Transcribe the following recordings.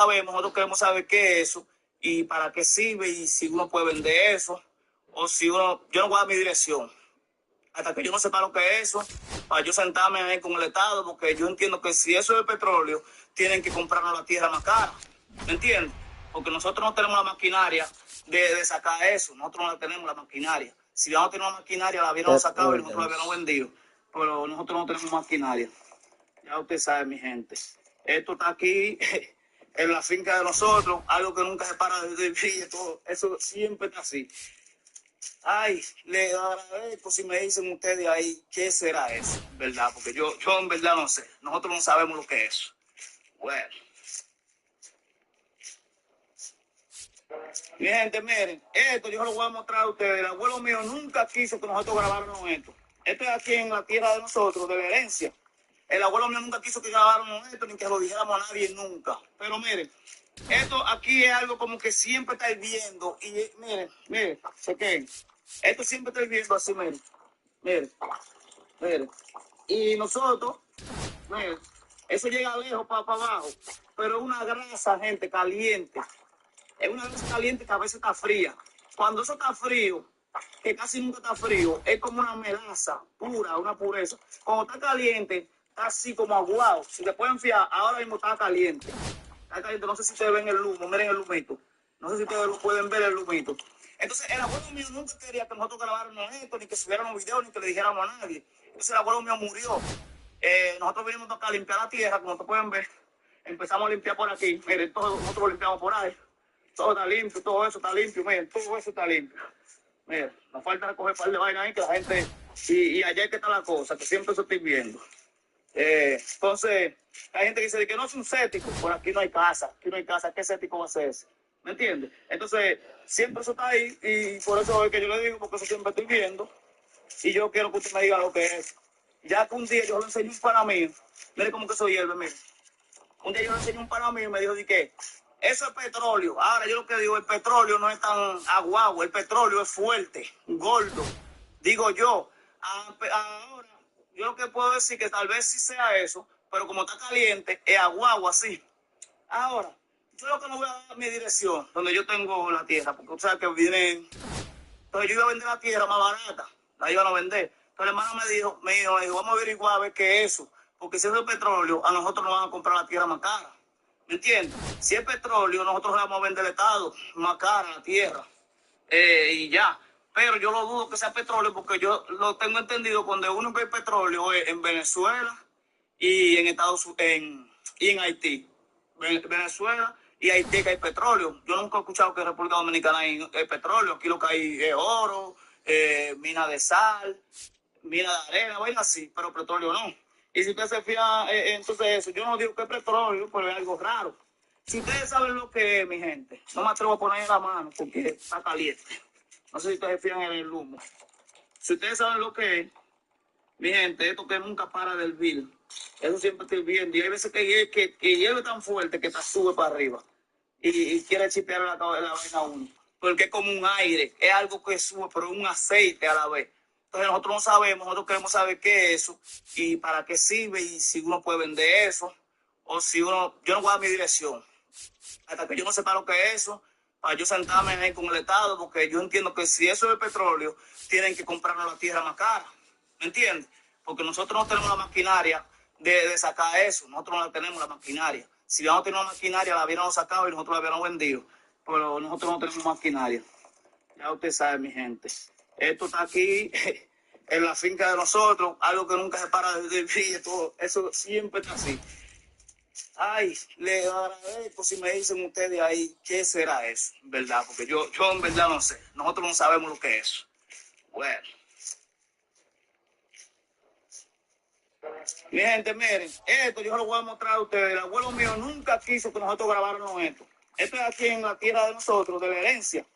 sabemos, nosotros queremos saber qué es eso y para qué sirve y si uno puede vender eso o si uno, yo no voy a dar mi dirección hasta que yo no sepa lo que es eso, para yo sentarme ahí con el Estado, porque yo entiendo que si eso es petróleo, tienen que comprarnos la tierra más cara, ¿me entiendes? Porque nosotros no tenemos la maquinaria de sacar eso, nosotros no tenemos la maquinaria. Si ya no tenemos maquinaria, la hubiéramos sacado y nosotros la hubiéramos vendido, pero nosotros no tenemos maquinaria. Ya usted sabe, mi gente. Esto está aquí en la finca de nosotros, algo que nunca se para de vivir, todo eso siempre está así. Ay, le agradezco si me dicen ustedes ahí qué será eso, ¿verdad? Porque yo en verdad no sé. Nosotros no sabemos lo que es eso. Bueno, mi gente, miren, esto yo se lo voy a mostrar a ustedes. El abuelo mío nunca quiso que nosotros grabáramos esto. Esto es aquí en la tierra de nosotros, de la herencia. El abuelo mío nunca quiso que grabáramos esto ni que lo dijéramos a nadie nunca. Pero miren, esto aquí es algo como que siempre estáis viendo. Y miren, chequen. Esto siempre estáis viendo así, miren, miren. Y nosotros, miren, eso llega lejos para abajo. Pero es una grasa, gente, caliente. Es una grasa caliente que a veces está fría. Cuando eso está frío, que casi nunca está frío, es como una melaza pura, una pureza. Cuando está caliente, está así como aguado. Si te pueden fiar, ahora mismo está caliente. Está caliente, no sé si ustedes ven el humo, miren el humito. No sé si ustedes lo pueden ver el humito. Entonces, el abuelo mío nunca quería que nosotros grabáramos esto, ni que subiéramos videos, ni que le dijéramos a nadie. Entonces, el abuelo mío murió. Nosotros vinimos acá a limpiar la tierra, como ustedes pueden ver. Empezamos a limpiar por aquí. Miren, nosotros lo limpiamos por ahí. Todo está limpio, todo eso está limpio, miren, todo eso está limpio. Miren, nos falta recoger un par de vainas ahí que la gente, y allá es que está la cosa, que siempre eso estoy viendo. Entonces, hay gente que dice que no es un cético, por aquí no hay casa, ¿qué cético va a ser ese? ¿Me entiendes? Entonces, siempre eso está ahí, y por eso es que yo le digo, porque eso siempre estoy viendo, y yo quiero que usted me diga lo que es. Ya que un día yo le enseñé un pana mío, mire cómo que soy hierve, mire. Un día yo le enseñé un pana mío y me dijo de que eso es petróleo. Ahora yo lo que digo, el petróleo no es tan aguado, el petróleo es fuerte, gordo. Digo yo, ahora yo lo que puedo decir que tal vez sí sea eso, pero como está caliente, es aguado así. Ahora, yo lo que no voy a dar mi dirección, donde yo tengo la tierra, porque usted sabe que vienen. Entonces yo iba a vender la tierra más barata, la iban a vender. Pero el hermano me dijo, vamos a averiguar a ver qué es eso. Porque si es el petróleo, a nosotros nos van a comprar la tierra más cara. ¿Me entiendes? Si es petróleo, nosotros le vamos a vender al Estado más cara la tierra. Y ya. Pero yo lo dudo que sea petróleo porque yo lo tengo entendido cuando uno ve petróleo es en Venezuela y en y en Haití. Venezuela y Haití que hay petróleo. Yo nunca he escuchado que en República Dominicana hay petróleo. Aquí lo que hay es oro, mina de sal, mina de arena, vaina así, pero petróleo no. Y si usted se fija, entonces eso, yo no digo que es petróleo, pero es algo raro. Si ustedes saben lo que es, mi gente, no me atrevo a poner en la mano porque está caliente. No sé si ustedes se fijan en el humo. Si ustedes saben lo que es, mi gente, esto que nunca para del vil, eso siempre estoy viendo. Y hay veces que hierve tan fuerte que te sube para arriba y quiere chipear la vaina a uno. Porque es como un aire, es algo que sube, pero es un aceite a la vez. Entonces nosotros no sabemos, nosotros queremos saber qué es eso y para qué sirve y si uno puede vender eso o si uno, yo no voy a dar mi dirección hasta que yo no sepa lo que es eso, para yo sentarme ahí con el Estado, porque yo entiendo que si eso es petróleo, tienen que comprarnos la tierra más cara, ¿me entiendes? Porque nosotros no tenemos la maquinaria de sacar eso, nosotros no tenemos la maquinaria. Si ya no tenemos maquinaria, la hubiéramos sacado y nosotros la hubiéramos vendido, pero nosotros no tenemos maquinaria. Ya usted sabe, mi gente. Esto está aquí en la finca de nosotros, algo que nunca se para de vivir, todo eso siempre está así. Ay, le agradezco si me dicen ustedes ahí qué será eso, ¿verdad? Porque yo en verdad no sé. Nosotros no sabemos lo que es eso. Bueno, mi gente, miren, esto yo se lo voy a mostrar a ustedes. El abuelo mío nunca quiso que nosotros grabáramos esto. Esto es aquí en la tierra de nosotros, de la herencia.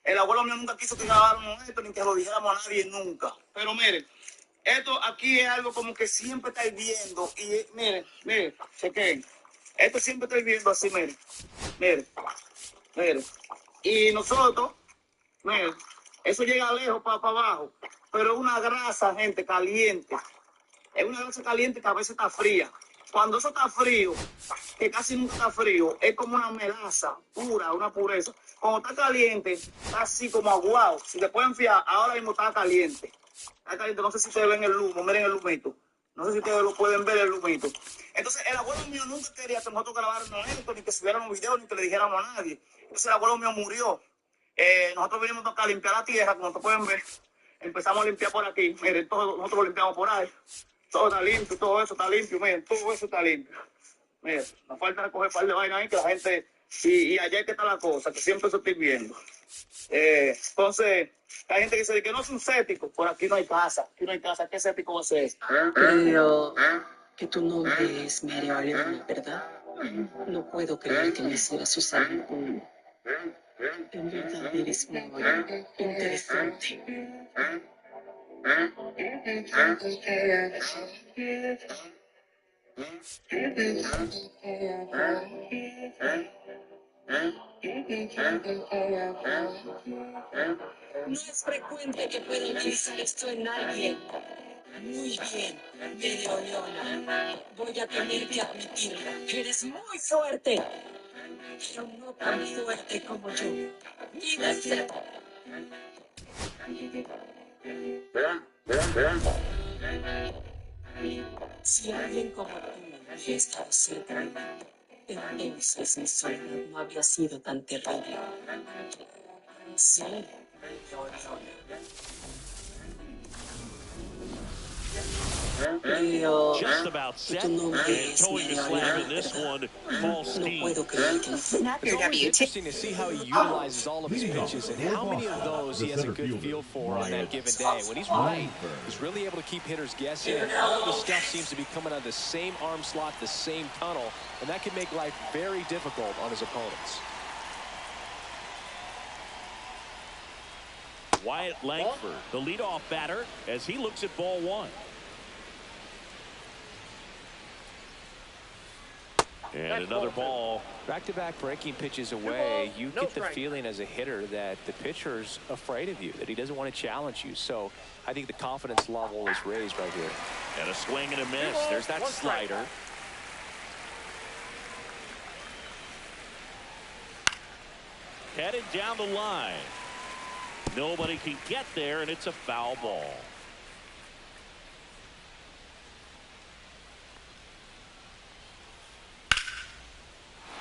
El abuelo mío nunca quiso que grabáramos esto ni que lo dijéramos a nadie nunca. Pero miren, esto aquí es algo como que siempre estáis viendo. Y miren, chequen. Esto siempre estoy viendo así, miren, miren. Y nosotros, miren, eso llega lejos para abajo. Pero es una grasa, gente, caliente. Es una grasa caliente que a veces está fría. Cuando eso está frío, que casi nunca está frío, es como una melaza pura, una pureza. Cuando está caliente, está así como aguado. Si te pueden fiar, ahora mismo está caliente. Está caliente, no sé si ustedes ven el humo, miren el humito. No sé si ustedes lo pueden ver el humito. Entonces, el abuelo mío nunca quería que nosotros grabáramos esto, ni que subiéramos un video, ni que le dijéramos a nadie. Entonces, el abuelo mío murió. Nosotros vinimos acá a limpiar la tierra, como ustedes pueden ver. Empezamos a limpiar por aquí. Miren, nosotros lo limpiamos por ahí. Todo está limpio, todo eso está limpio, miren, todo eso está limpio. Miren, nos falta recoger un par de vainas ahí que la gente, y allá es que está la cosa, que siempre eso estoy viendo. Entonces, hay gente que dice que no es un cético, por aquí no hay casa, ¿qué cético va a ser? Creo que tu nombre es María Leona, ¿verdad? No puedo creer que me hicieras usar un... En verdad eres muy interesante. No es frecuente que pueda utilizar esto en alguien. Muy bien, Medio Leona. Voy a tener que admitirlo. Eres muy fuerte. Pero no tan fuerte como yo. Ni de cerca. Si alguien como tú hubiera estado cerca de mí, entonces mi soledad no habría sido tan terrible. Sí, Medio Leona. Just about set and towing the slab in this one, Paul Steen. It's always interesting to see how he utilizes all of his pitches and how many of those he has a good feel for on that given day. When he's right, he's really able to keep hitters guessing, and all of the stuff seems to be coming out of the same arm slot, the same tunnel, and that can make life very difficult on his opponents. Wyatt Langford, the leadoff batter, as he looks at ball one. And another ball. Back-to-back breaking pitches away, you get the feeling as a hitter that the pitcher's afraid of you, that he doesn't want to challenge you. So I think the confidence level is raised right here. And a swing and a miss. There's that slider. Headed down the line. Nobody can get there, and it's a foul ball.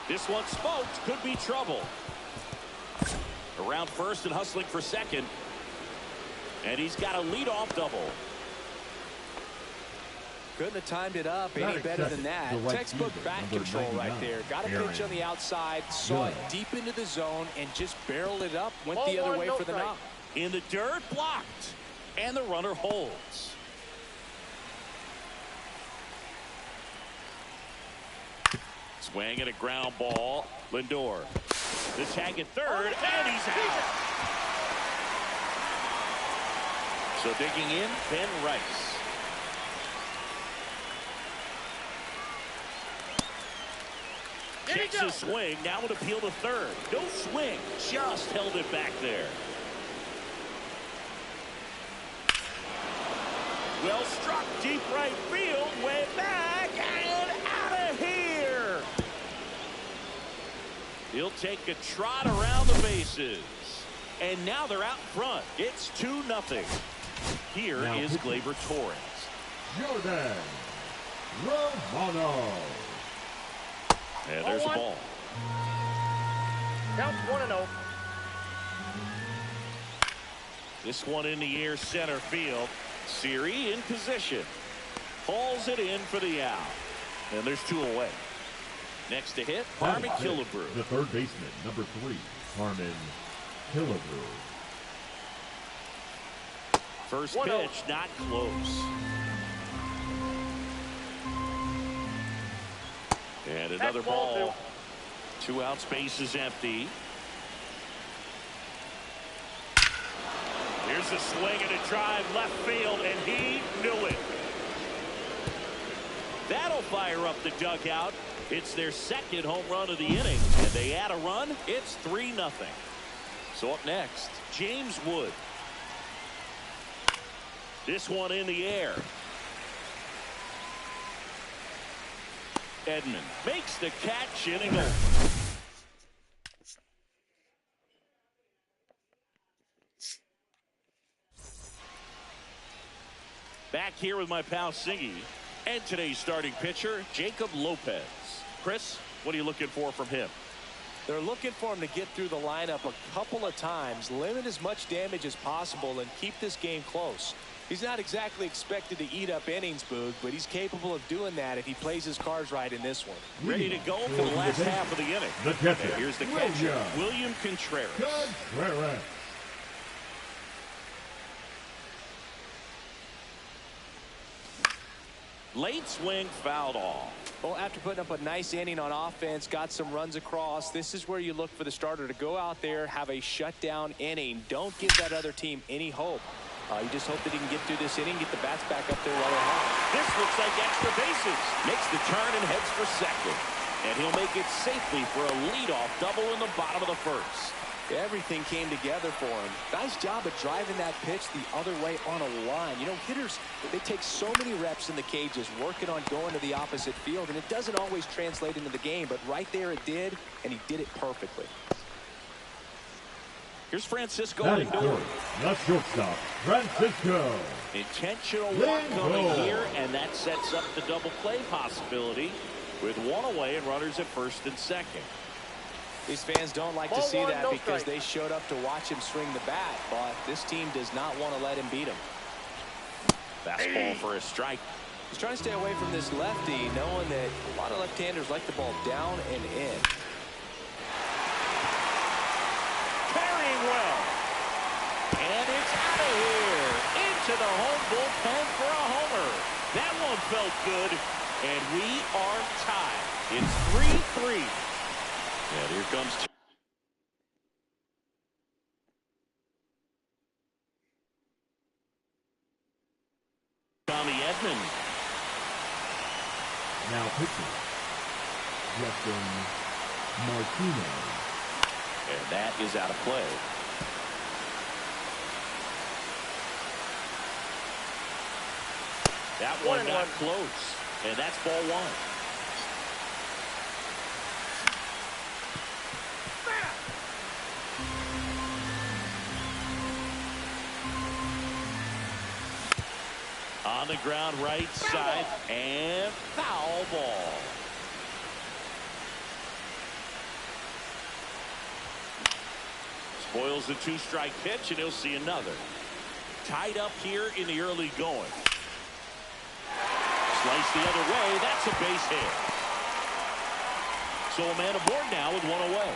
This one smoked, could be trouble. Around first and hustling for second. And he's got a leadoff double. Couldn't have timed it up any better than that. Textbook bat control right there. Got a pitch on the outside, saw it deep into the zone, and just barreled it up, went the other way for the knock. In the dirt, blocked. And the runner holds. Swing and a ground ball. Lindor. The tag at third, and he's out. So digging in, Ben Rice. Takes a swing, now an appeal to third. No swing, just held it back there. Well struck, deep right field, way back, and out of here. He'll take a trot around the bases. And now they're out in front. It's 2-0. Here is Gleyber Torres. Jordan Romano. And there's the ball. Count 1-0. This one in the air, center field. Siri in position. Hauls it in for the out. And there's 2 away. Next to hit, Harmon Killebrew. The third baseman, number 3, Harmon Killebrew. First pitch, not close. And another ball. 2 outs, base is empty. Here's a swing and a drive left field, and he knew it. That'll fire up the dugout. It's their second home run of the inning, and they add a run. It's 3-0. So up next, James Wood. This one in the air. Edman makes the catch, inning over. Back here with my pal Singy and today's starting pitcher, Jacob Lopez. Chris, what are you looking for from him? They're looking for him to get through the lineup a couple of times, limit as much damage as possible, and keep this game close. He's not exactly expected to eat up innings, Boog, but he's capable of doing that if he plays his cards right in this one. Ready to go for the last half of the inning. The catcher. And here's the catcher, William Contreras. Late swing fouled off. Well, after putting up a nice inning on offense, got some runs across, this is where you look for the starter to go out there, have a shutdown inning. Don't give that other team any hope. You just hope that he can get through this inning, get the bats back up there while they're hot. This looks like extra bases. Makes the turn and heads for second. And he'll make it safely for a leadoff double in the bottom of the first. Everything came together for him. Nice job of driving that pitch the other way on a line. You know, hitters, they take so many reps in the cages, working on going to the opposite field, and it doesn't always translate into the game, but right there it did, and he did it perfectly. Here's Francisco Lindor. The shortstop, Francisco. Intentional walk coming here, and that sets up the double play possibility with one away and runners at first and second. These fans don't like to see that because they showed up to watch him swing the bat, but this team does not want to let him beat him. Fastball for a strike. He's trying to stay away from this lefty, knowing that a lot of left-handers like the ball down and in. Carrying well. And it's out of here. Into the home bullpen for a homer. That one felt good. And we are tied. It's 3-3. And here comes Tommy Edman. Now pitching, Justin Martinez. And that is out of play. That one got close. And that's ball one. On the ground right side and foul ball. Spoils the two-strike pitch, and he'll see another. Tied up here in the early going. Slice the other way. That's a base hit. So a man aboard now with one away.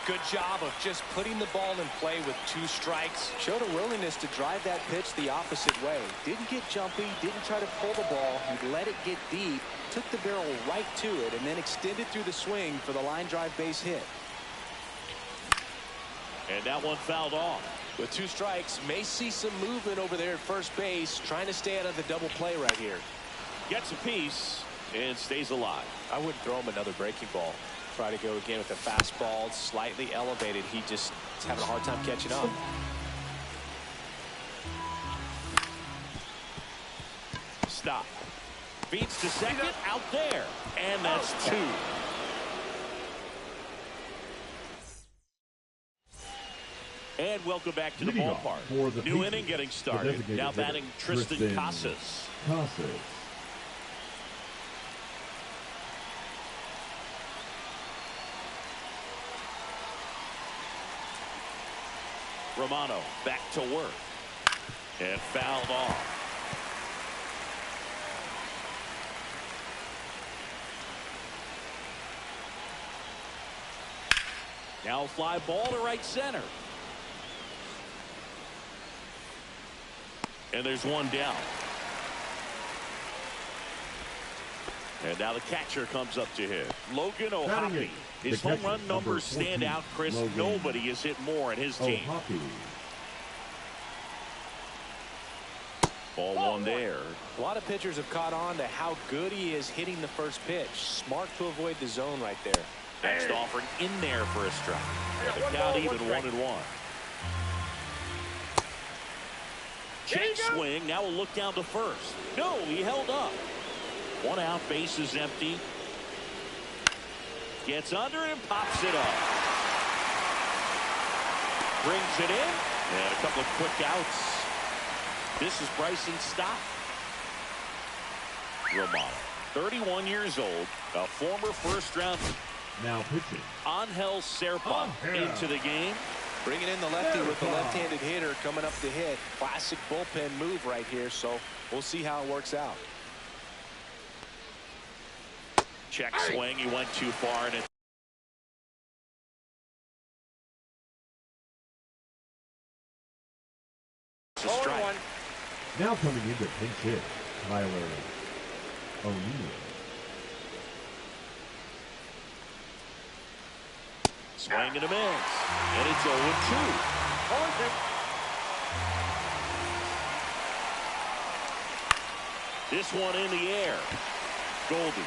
Good job of just putting the ball in play with two strikes. Showed a willingness to drive that pitch the opposite way. Didn't get jumpy, didn't try to pull the ball. He let it get deep, took the barrel right to it, and then extended through the swing for the line drive base hit. And that one fouled off. With two strikes, may see some movement over there at first base, trying to stay out of the double play right here. Gets a piece and stays alive. I wouldn't throw him another breaking ball. Try to go again with the fastball, slightly elevated. He just is having a hard time catching up. Stop. Beats to second, out there. And that's two. And welcome back to the ballpark. New inning getting started. Now batting Tristan Casas. Romano back to work. And fouled off. Now fly ball to right center. And there's one down. And now the catcher comes up to hit. Logan O'Hoppe. His home run numbers stand out, Chris. Nobody has hit more in his team. Ball one there. A lot of pitchers have caught on to how good he is hitting the first pitch. Smart to avoid the zone right there. Next offering in there for a strike. And the count even 1-1. Check swing. Now we'll look down to first. No, he held up. One out, base is empty. Gets under it and pops it up. Brings it in. And a couple of quick outs. This is Bryson's stop. Romano, 31 years old, a former first-round. Now pitching. Angel Serpa into the game. Bringing in the lefty with the left-handed hitter coming up to hit. Classic bullpen move right here, so we'll see how it works out. Check swing. He went too far, and it's a strike. Now coming into pinch hit, Tyler O'Neill. Swing and a miss. And it's 0-2. This one in the air. Goldie.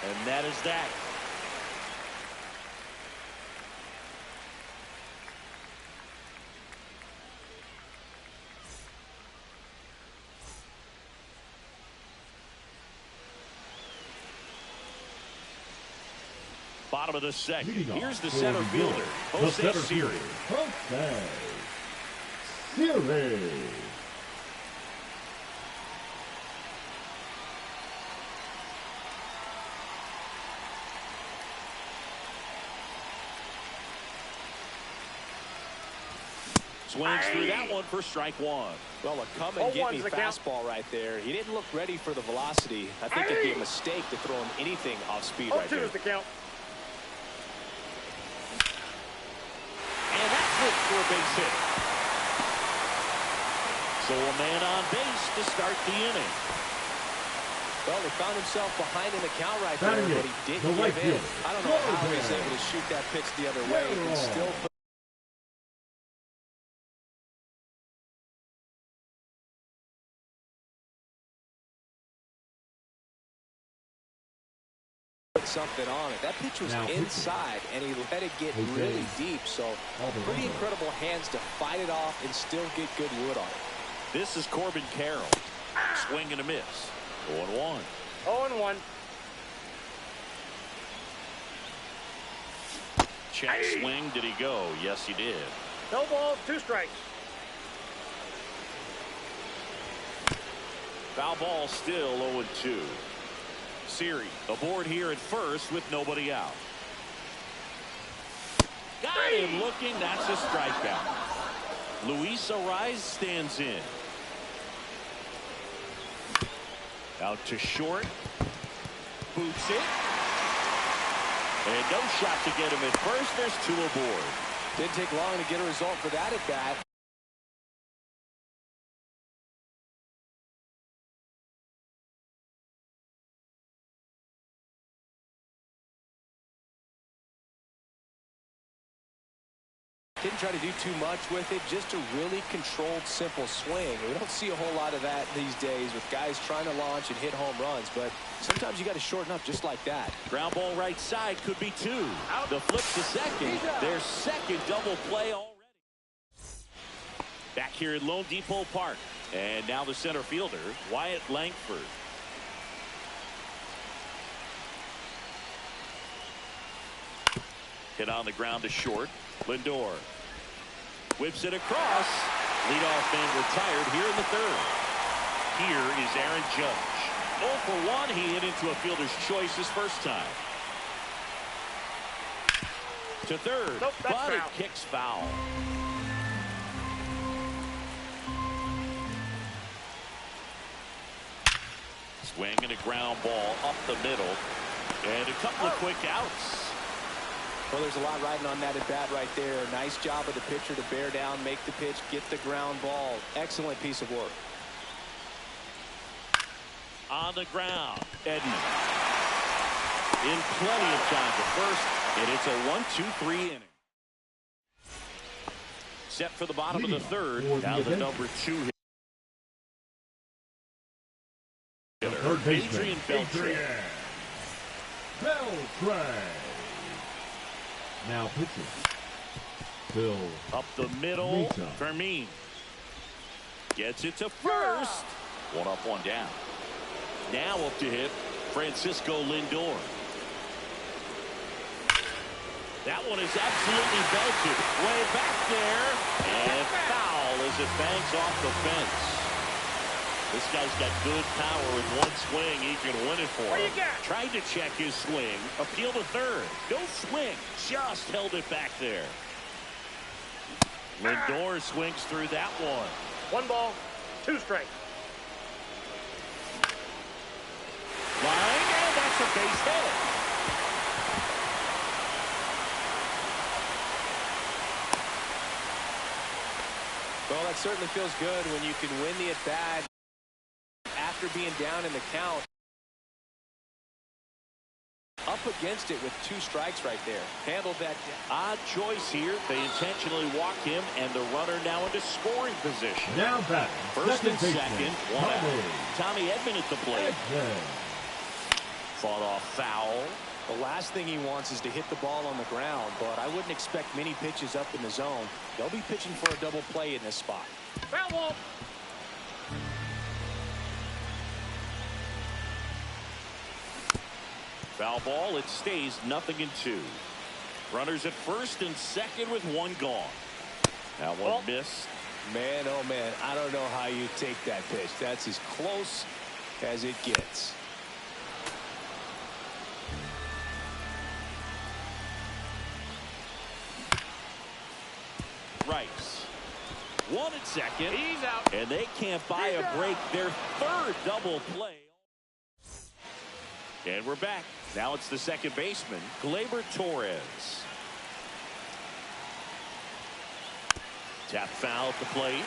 And that is that. Bottom of the second. Here's the center fielder, Jose Siri. Jose Siri. Swings through that one for strike one. Well, a come and get me fastball right there. He didn't look ready for the velocity. I think it'd be a mistake to throw him anything off speed right there. The count. And that's it for a base hit. So a man on base to start the inning. Well, he found himself behind in the count right there, but he didn't give in. I don't know how he's able to shoot that pitch the other way and still put something on it. That pitch was inside, and he let it get really deep. So pretty incredible hands to fight it off and still get good wood on it. This is Corbin Carroll. Swing and a miss. 0-1. 0-1. Check swing. Did he go? Yes, he did. No balls, 2 strikes. Foul ball still 0-2. Siri aboard here at first with nobody out. Got him looking. That's a strikeout. Luis Ariz stands in. Out to short. Boots it. And no shot to get him at first. There's 2 aboard. Didn't take long to get a result for that at bat. Didn't try to do too much with it, just a really controlled, simple swing. We don't see a whole lot of that these days with guys trying to launch and hit home runs, but sometimes you got to shorten up just like that. Ground ball right side, could be 2. The flip to second. Their second double play already. Back here at Lone Depot Park. And now the center fielder, Wyatt Langford. Hit on the ground to short. Lindor whips it across. Leadoff man retired here in the 3rd. Here is Aaron Judge. 0 for 1. He hit into a fielder's choice his first time. To 3rd. Nope, but foul. It kicks foul. Swing and a ground ball up the middle. And a couple of quick outs. Well, there's a lot riding on that at bat right there. Nice job of the pitcher to bear down, make the pitch, get the ground ball. Excellent piece of work. On the ground, Edman. In plenty of time to first, and it's a 1-2-3 inning. Set for the bottom of the 3rd. Now the number 2 hitter, Adrian Beltre. Now pitching. Bill. Up the middle. Fermin. Gets it to first. One up, one down. Now up to hit Francisco Lindor. That one is absolutely belted. Way back there. And foul as it bangs off the fence. This guy's got good power. With one swing, he can win it for him. Tried to check his swing. Appeal to third. No swing. Just held it back there. Lindor swings through that one. 1 ball, 2 strikes. Line, and that's a base hit. Well, that certainly feels good when you can win the at-bat after being down in the count. Up against it with 2 strikes right there. Handled that. Odd choice here. They intentionally walk him, and the runner now into scoring position. Now batting, First and baseman, second, one out. Tommy Edman at the plate. Fought off foul. The last thing he wants is to hit the ball on the ground, but I wouldn't expect many pitches up in the zone. They'll be pitching for a double play in this spot. Foul ball. Foul ball. It stays 0-2. Runners at first and second with 1 gone. That one missed. Man, oh man, I don't know how you take that pitch. That's as close as it gets. Rice. 1 at second. He's out. And they can't buy a break. Their 3rd double play. And we're back. Now it's the second baseman, Gleyber Torres. Tap foul at the plate.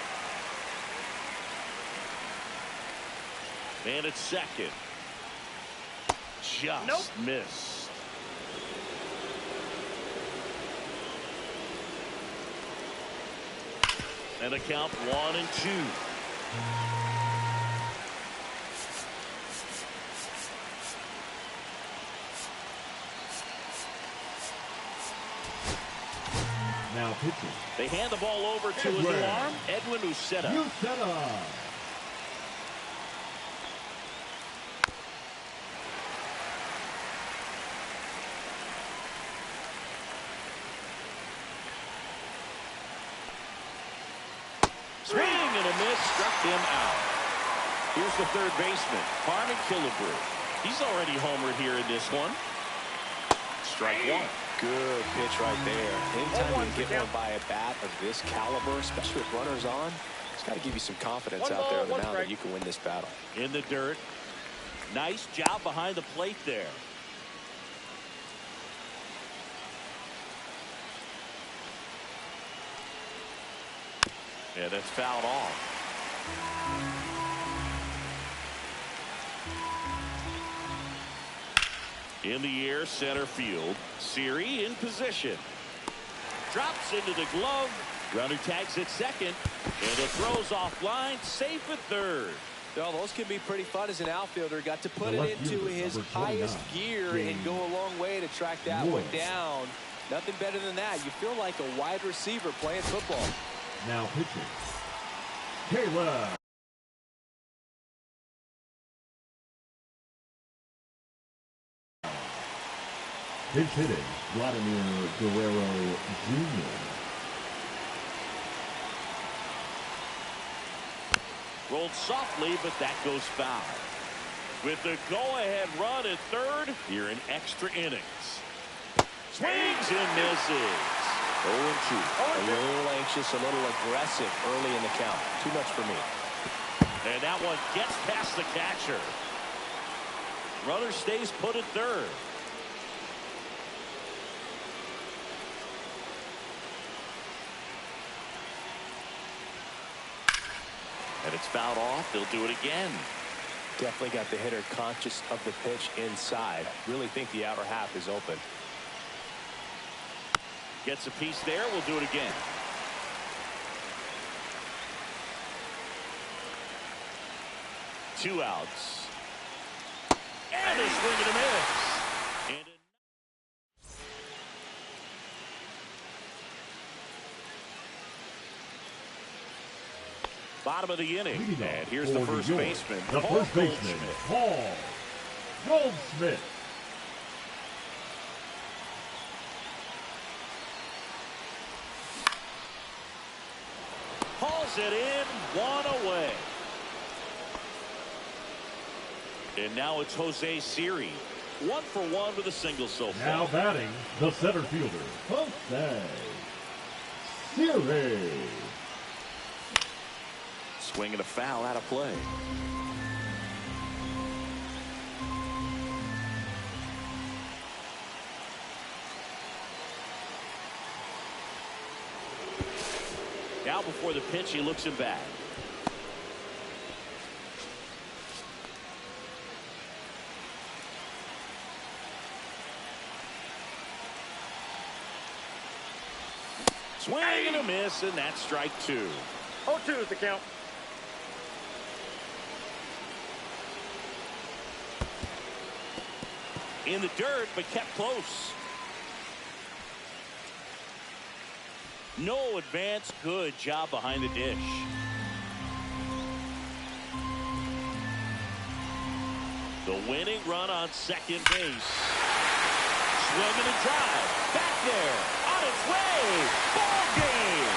And it's second. Just missed. And a count 1-2. Now pitching. They hand the ball over to a new arm, Edwin Uceta. Swing and a miss, struck him out. Here's the third baseman, Harmon Killebrew. He's already homered here in this one. Strike 1. Good pitch right there. Anytime you get one by a bat of this caliber, especially with runners on, it's got to give you some confidence out there on the mound that you can win this battle. In the dirt. Nice job behind the plate there. Yeah, that's fouled off. In the air, center field. Siri in position. Drops into the glove. Runner tags at second. And it throws offline. Safe at third. Well, those can be pretty fun as an outfielder. Got to put it into his highest gear and go a long way to track that one down. Nothing better than that. You feel like a wide receiver playing football. Now pitching. Kayla. Pinch hitting, Vladimir Guerrero Jr. Rolled softly, but that goes foul. With the go-ahead run at third, here in extra innings. Swings and misses. 0-2. A little anxious, a little aggressive early in the count. Too much for me. And that one gets past the catcher. Runner stays put at third. And it's fouled off. They'll do it again. Definitely got the hitter conscious of the pitch inside. Really think the outer half is open. Gets a piece there. We'll do it again. Two outs. And a swing and a miss. And Bottom of the inning. Leading And off here's the for first New York, baseman, the Paul first baseman, Goldschmidt. Paul Goldschmidt. Hauls it in, one away. And now it's Jose Siri. 1 for 1 with a single so far. Now batting, the center fielder, Jose Siri. Swinging a foul out of play. Now before the pitch, he looks him back. Swing and a miss, and that's strike 2. 0-2 is the count. In the dirt, but kept close. No advance. Good job behind the dish. The winning run on second base. Swinging and drive. Back there. On its way. Ball game.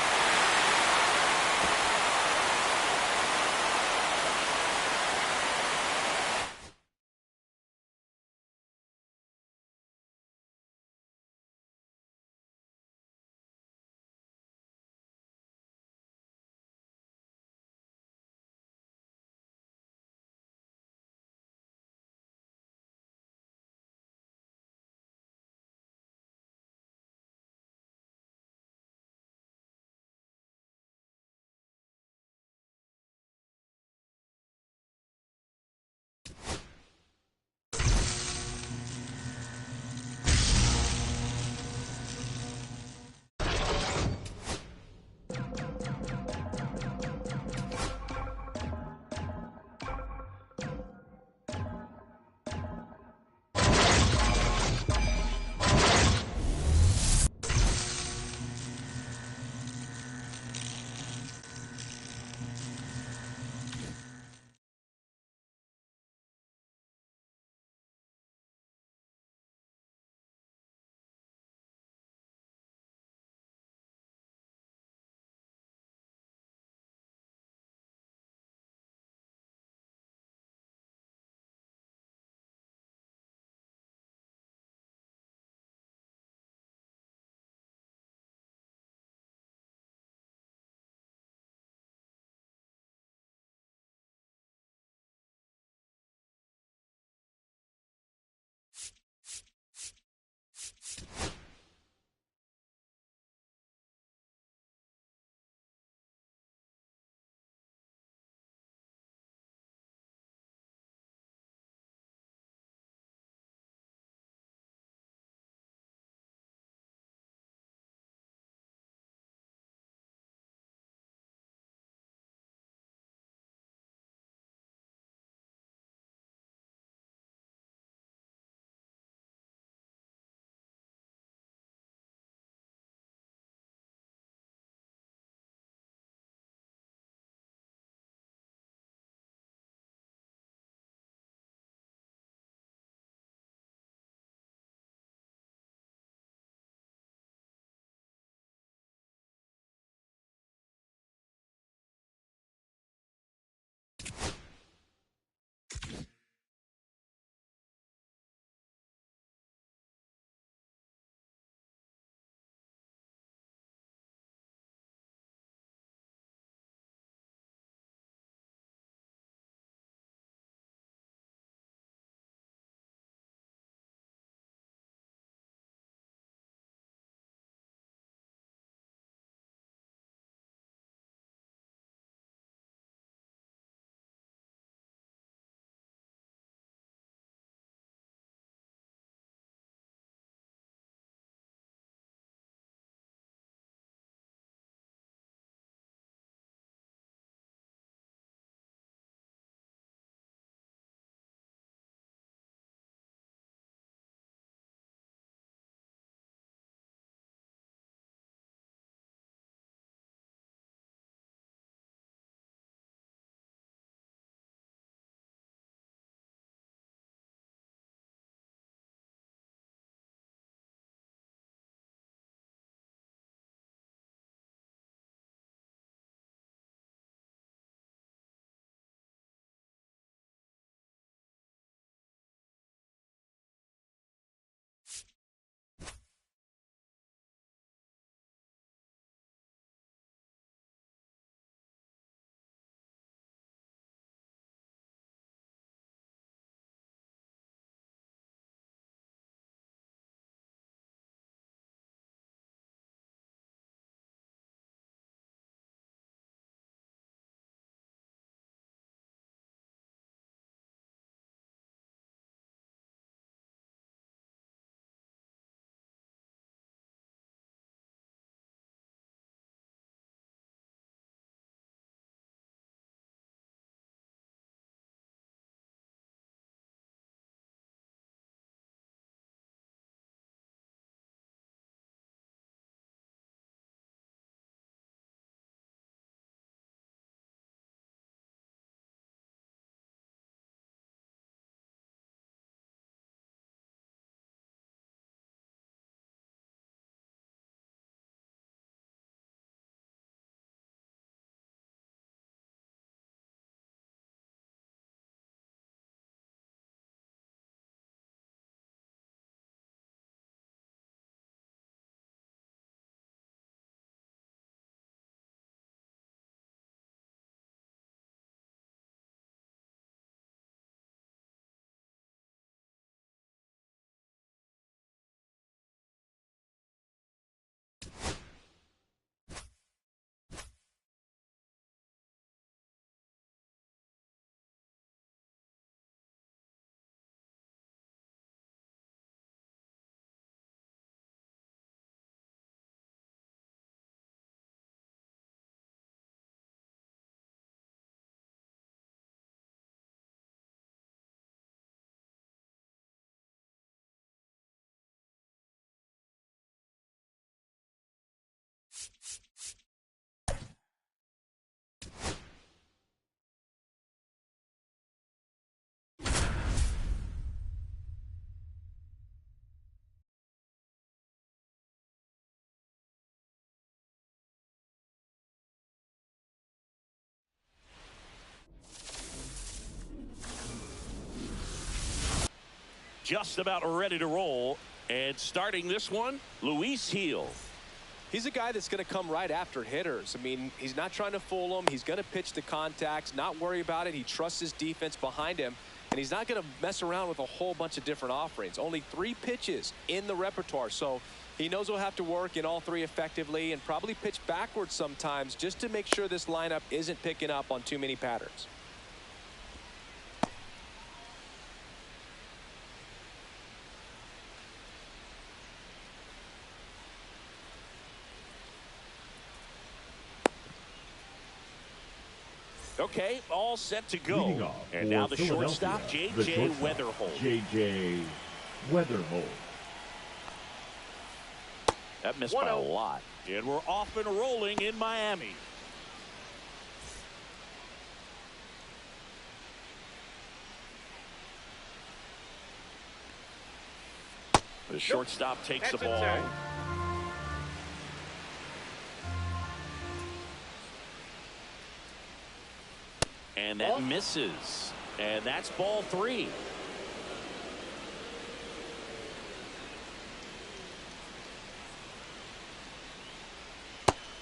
Just about ready to roll. And starting this one, Luis Gil. He's a guy that's going to come right after hitters. I mean, he's not trying to fool them. He's going to pitch the contacts, not worry about it. He trusts his defense behind him, and he's not going to mess around with a whole bunch of different offerings. Only 3 pitches in the repertoire, so he knows he'll have to work in all 3 effectively and probably pitch backwards sometimes just to make sure this lineup isn't picking up on too many patterns. Okay, all set to go. Off and now the shortstop, J.J. Weatherholt. J.J. Weatherholt. That missed by a lot. And we're off and rolling in Miami. The shortstop takes the ball. And that misses. And that's ball 3.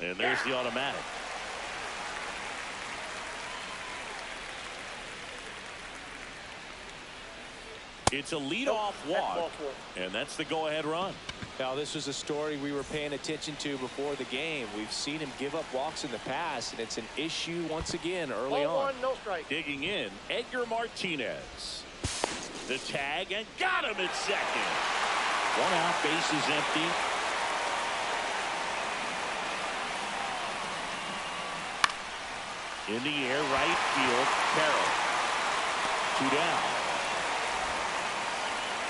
And there's the automatic. It's a leadoff walk. And that's the go-ahead run. Now, this was a story we were paying attention to before the game. We've seen him give up walks in the past, and it's an issue once again early on. 1, no strike. Digging in, Edgar Martinez. The tag, and got him at second. 1 out, base is empty. In the air, right field, Carroll. 2 down.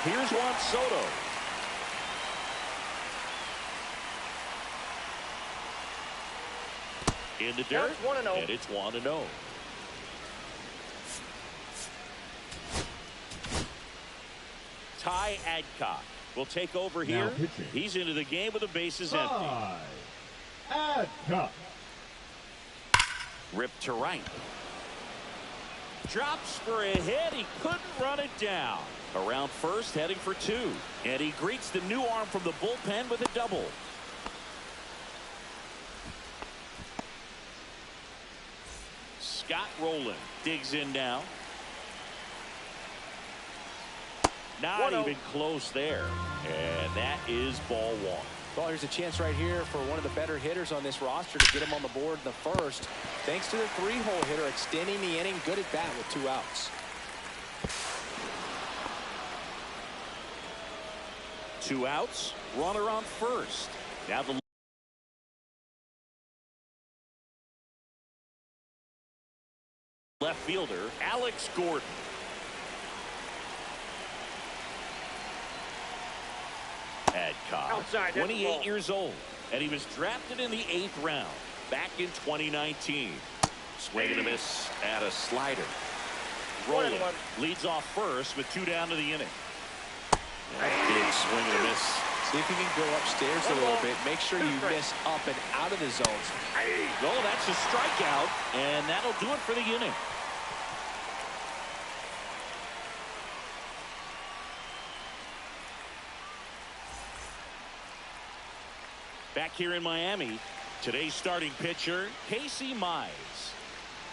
Here's Juan Soto. In the dirt, and it's 1-0. Ty Adcock will take over here. He's into the game with the bases empty. Adcock. Ripped to right. Drops for a hit. He couldn't run it down. Around first, heading for 2. And he greets the new arm from the bullpen with a double. Scott Rowland digs in now. Not even close there. And that is ball 1. Well, there's a chance right here for one of the better hitters on this roster to get him on the board in the first. Thanks to the 3-hole hitter extending the inning. Good at bat with 2 outs. 2 outs. Runner on first. Now the left fielder, Alex Gordon. Adcock, Outside, 28 years old, and he was drafted in the 8th round back in 2019. Swing and a miss at a slider. Rowland leads off first with 2 down to the inning. Big swing and a miss. See if you can go upstairs a little bit. Make sure you miss up and out of the zones. Oh, that's a strikeout, and that'll do it for the inning. Back here in Miami, today's starting pitcher, Casey Mize.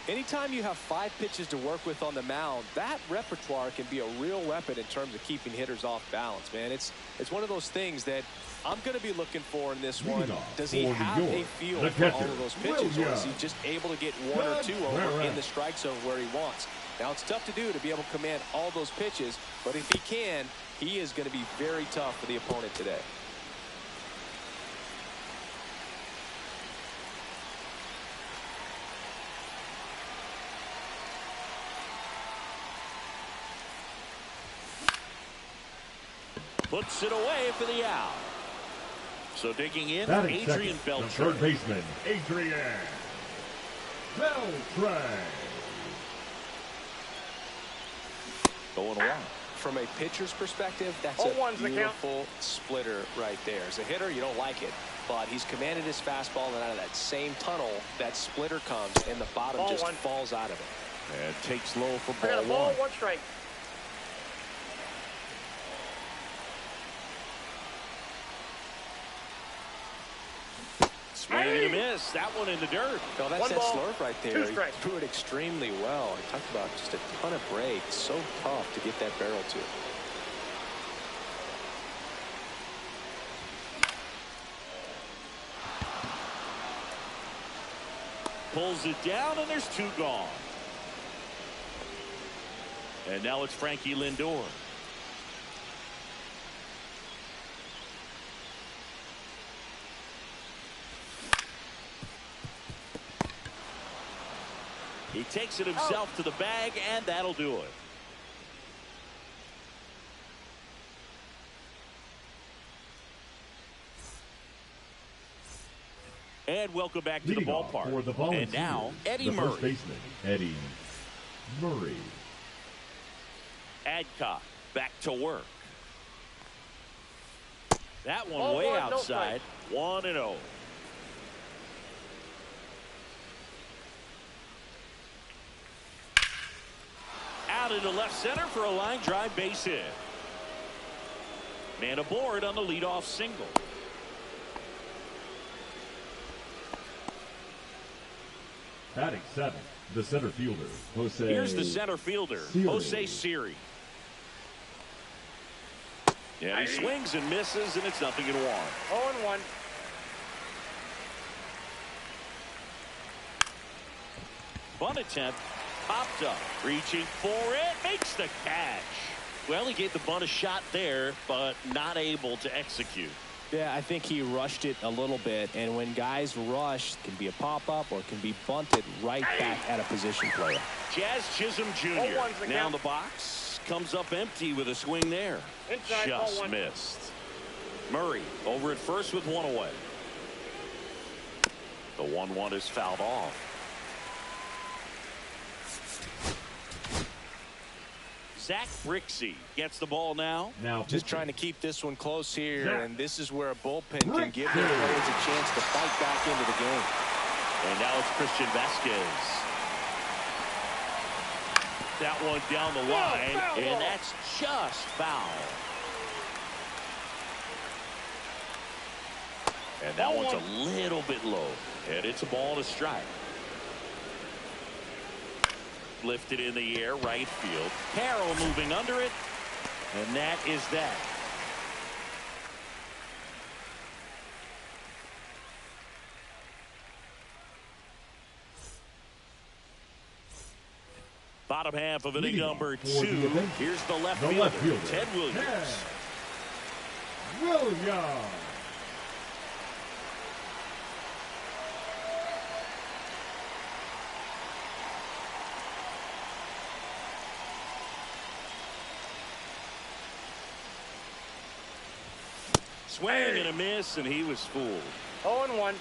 Anytime you have 5 pitches to work with on the mound, that repertoire can be a real weapon in terms of keeping hitters off balance, man. It's one of those things that I'm going to be looking for in this one. Does he have a feel for all of those pitches, or is he just able to get 1 or 2 over in the strike zone where he wants? Now, it's tough to do to be able to command all those pitches, but if he can, he is going to be very tough for the opponent today. Puts it away for the out. So digging in, Batting Adrian second, the Beltre. third baseman, Adrian Beltre. 0-1. From a pitcher's perspective, that's Oh, a one's the count. beautiful splitter right there. As a hitter, you don't like it, but he's commanded his fastball, and out of that same tunnel, that splitter comes, and the bottom Ball just one. falls out of it. And takes low for I got ball a ball, one. 1 strike. Swing and a miss. That one in the dirt. No, that's 1 that ball, slurve right 2 there. He strikes. threw it extremely well. He talked about just a ton of break. So tough to get that barrel to. Pulls it down, and there's 2 gone. And now it's Frankie Lindor. He takes it himself to the bag, and that'll do it. And welcome back to the Leading off ballpark. for the Volunteers, And now, Eddie the Murray. first baseman, Eddie Murray. Adcock back to work. That one Ball way one, no outside. 1-0. Out into left center for a line drive base hit. Man aboard on the leadoff single. Batting seventh, the center fielder, Jose. Here's the center fielder, Siri. Jose Siri. Yeah, he swings and misses, and it's 0-1. 0-1. Bunt attempt, popped up, reaching for it, makes the catch. Well, he gave the bunt a shot there, but not able to execute. Yeah, I think he rushed it a little bit, and when guys rush, it can be a pop-up or it can be bunted right back at a position player. Jazz Chisholm Jr. Ball 1's the now count. the box comes up empty with a swing there. Inside, ball Just 1. missed. Murray over at first with 1 away. The 1-1 is fouled off. Zach Brixey gets the ball now. Just trying to keep this one close here, Zach and this is where a bullpen can give their players a chance to fight back into the game. And now it's Christian Vasquez. That one down the line, foul and ball. that's just foul. And that one's a little bit low, and it's a ball and a strike. Lifted in the air, right field. Carroll moving under it, and that is that. Bottom half of inning Leading number off for 2. the Avengers, Here's the left the fielder, left fielder, Ted Williams. Williams. Swing and a miss, and he was fooled. 0-1.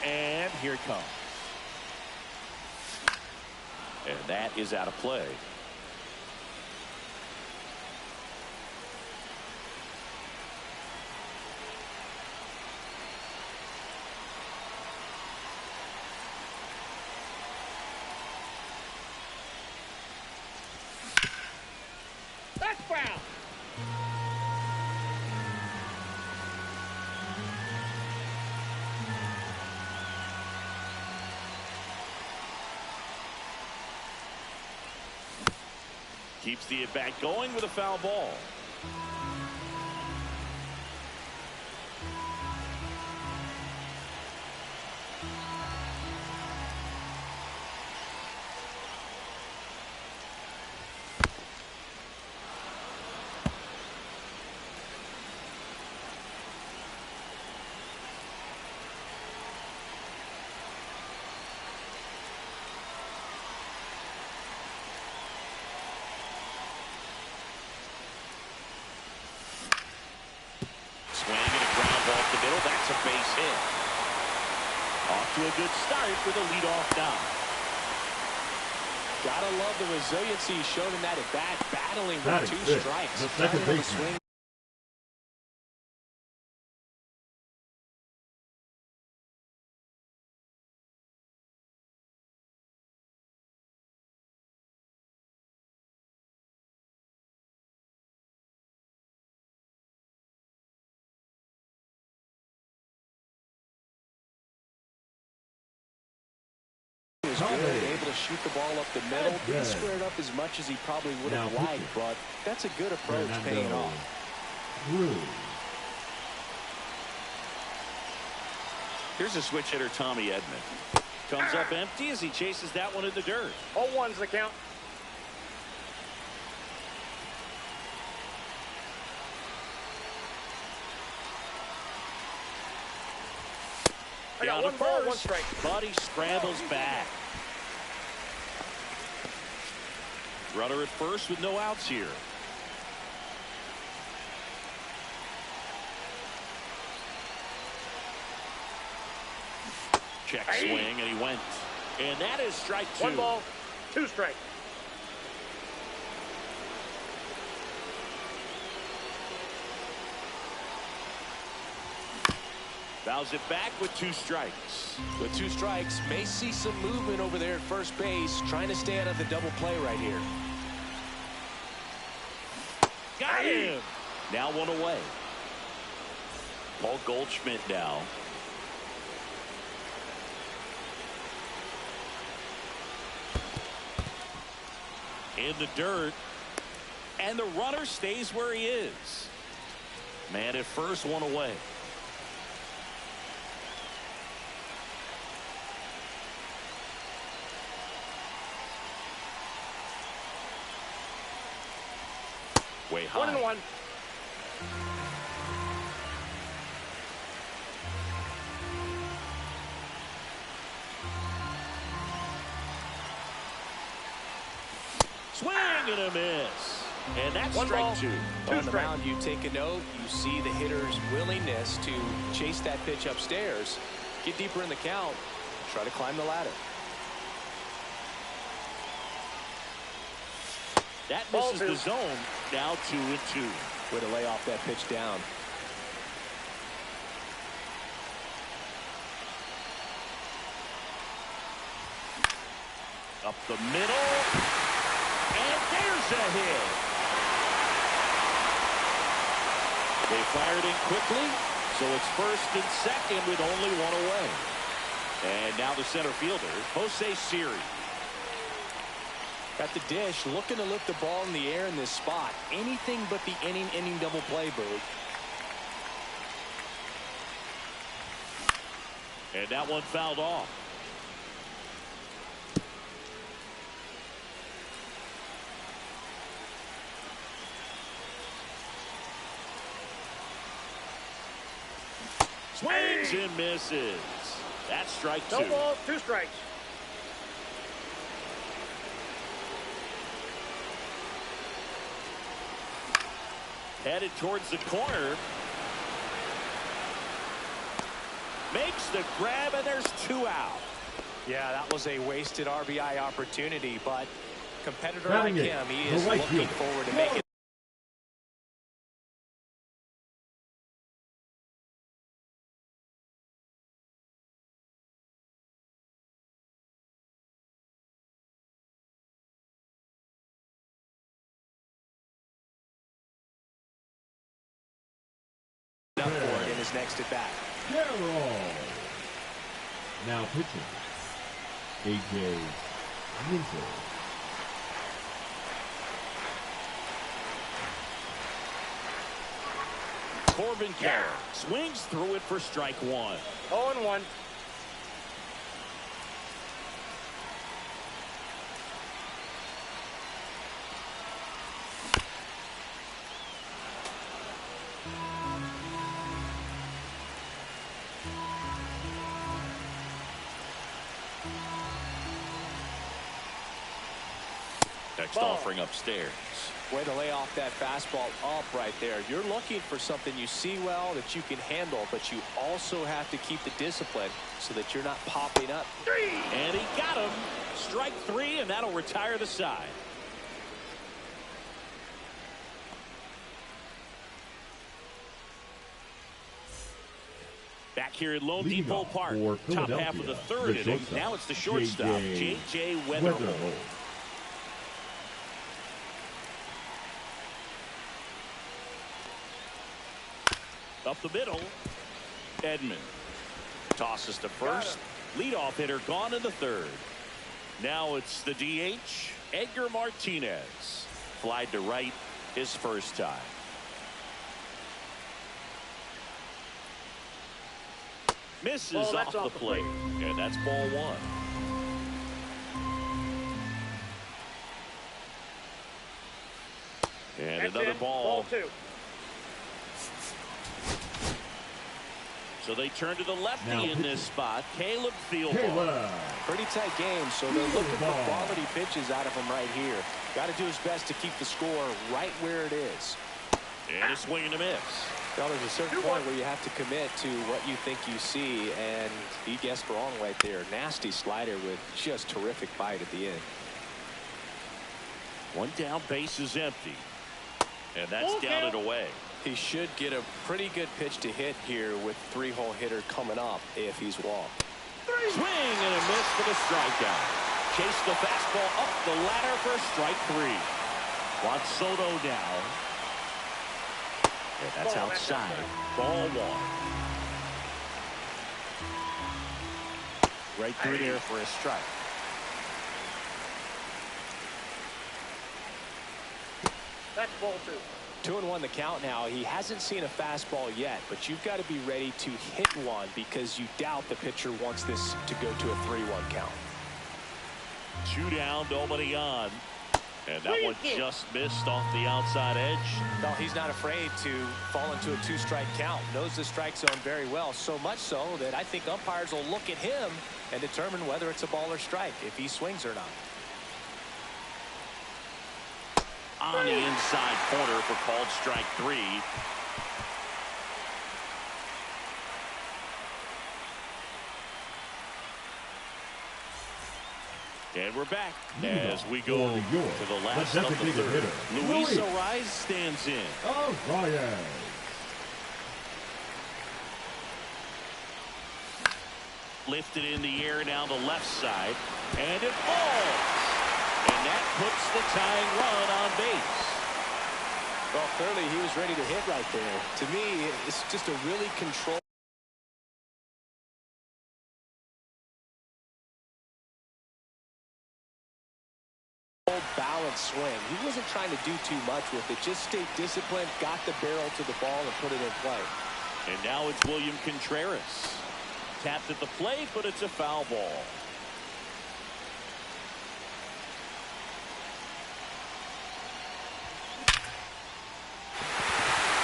And here it comes. And that is out of play. That's foul. Keeps the at-bat going with a foul ball. That's a base hit. Off to a good start with a leadoff knock. Gotta love the resiliency shown in that at bat, battling That with is 2 good. strikes. The Trying second to have a baseman. swing. Was good, able to shoot the ball up the middle. Didn't square it up as much as he probably would have liked, but that's a good approach paying off. Here's a switch hitter, Tommy Edman. Comes up empty as he chases that one in the dirt. 0-1's the count. I got Down to 1 ball, 1 first, strike. but he scrambles back. Runner at first with no outs here. Check swing, and he went. And that is strike 2. 1 ball, 2 strikes. Fouls it back with 2 strikes. With 2 strikes, may see some movement over there at first base, trying to stay out of the double play right here. Got him. Now 1 away. Paul Goldschmidt now. In the dirt. And the runner stays where he is. Man at first, 1 away. Way high. 1-1. Swing and a miss. And that's 1 ball, strike 2. 2 On the strikes. mound, you take a note. You see the hitter's willingness to chase that pitch upstairs, get deeper in the count, try to climb the ladder. That Ball misses 2. the zone. Now 2-2. Way to lay off that pitch down. Up the middle. And there's a hit. They fired in quickly, so it's first and second with only 1 away. And now the center fielder, Jose Siri. At the dish, looking to lift the ball in the air in this spot. Anything but the inning double play, Boog. And that one fouled off. Swings and misses. That's strike 2. No ball, 2 strikes. Headed towards the corner. Makes the grab, and there's 2 out. Yeah, that was a wasted RBI opportunity, but competitor Batting like it, him, he the is right looking fielder. forward to making up for it in his next at bat. Carroll. Now pitching. A.J. Minter. Corbin Carroll swings through it for strike 1. 0-1. Next Ball. offering upstairs. Way to lay off that fastball up right there. You're looking for something you see well that you can handle, but you also have to keep the discipline so that you're not popping up. And he got him. Strike 3, and that'll retire the side. Back here at Lone Leading Depot off Park, for top half of the third inning. shortstop, Now it's the shortstop, J.J. Weatherholt. Up the middle, Edman tosses to first. Leadoff hitter gone in the third. Now it's the DH, Edgar Martinez. Flied to right his first time. Misses off the plate, and that's ball 1. And That's another it. ball. Ball 2. So they turn to the lefty in this spot, Caleb Thielbar. Caleb. Pretty tight game, so they're looking for quality pitches out of him right here. Got to do his best to keep the score right where it is. And a swing and a miss. Well, there's a certain point where you have to commit to what you think you see, and he guessed wrong right there. Nasty slider with just terrific bite at the end. One down, base is empty. And that's down and away. He should get a pretty good pitch to hit here with 3-hole hitter coming up if he's walked. Swing and a miss for the strikeout. Chase the fastball up the ladder for strike 3. Juan Soto now. And that's outside. Ball 1. Right through there for a strike. That's ball 2. 2-1 the count now. He hasn't seen a fastball yet, but you've got to be ready to hit one because you doubt the pitcher wants this to go to a 3-1 count. 2 down, nobody on. And that one just missed off the outside edge. No, he's not afraid to fall into a 2-strike count. Knows the strike zone very well, so much so that I think umpires will look at him and determine whether it's a ball or strike, if he swings or not. On the inside corner for called strike 3. And we're back as we go to the last of the third. Luis Ariz stands in. Ariz. Lifted in the air down the left side. And it falls. And that puts the tying run on base. Well, clearly he was ready to hit right there. To me, it's just a really controlled, balanced swing. He wasn't trying to do too much with it. Just stayed disciplined, got the barrel to the ball, and put it in play. And now it's William Contreras. Tapped at the plate, but it's a foul ball.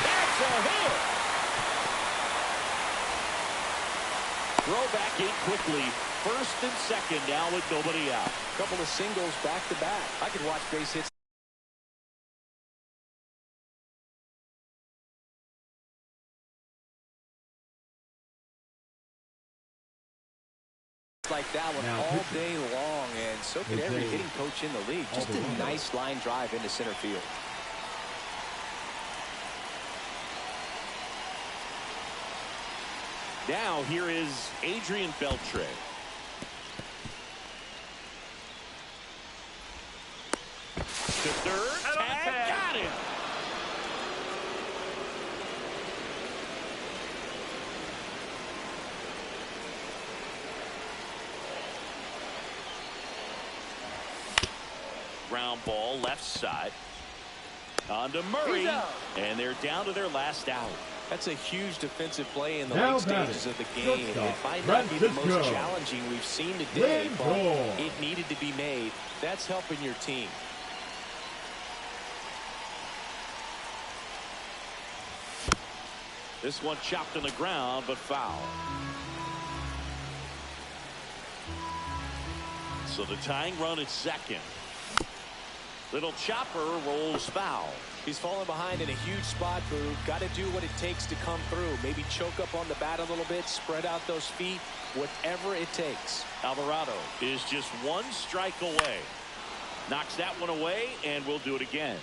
That's a hit. Throw back in quickly. First and second now with nobody out. Couple of singles back to back. I could watch base hits like that one all day long, and so could every hitting coach in the league. Just a nice line drive into center field. Now here is Adrian Beltre. To third, tag, got him. Ground ball left side. On to Murray, and they're down to their last out. That's a huge defensive play in the late stages of the game. It might not be the most challenging we've seen today, but it needed to be made. That's helping your team. This one chopped on the ground, but foul. So the tying run at second. Little chopper rolls foul. He's falling behind in a huge spot, Boo. Got to do what it takes to come through. Maybe choke up on the bat a little bit, spread out those feet, whatever it takes. Alvarado is just one strike away. Knocks that one away, and we'll do it again.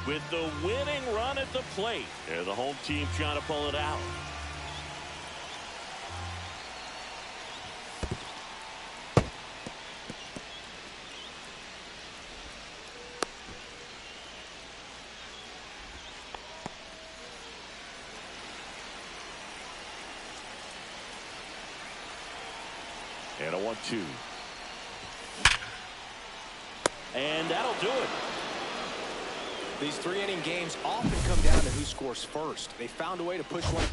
With the winning run at the plate. They're the home team trying to pull it out. And a 1-2. And that'll do it. These 3-inning games often come down to who scores first. They found a way to push one.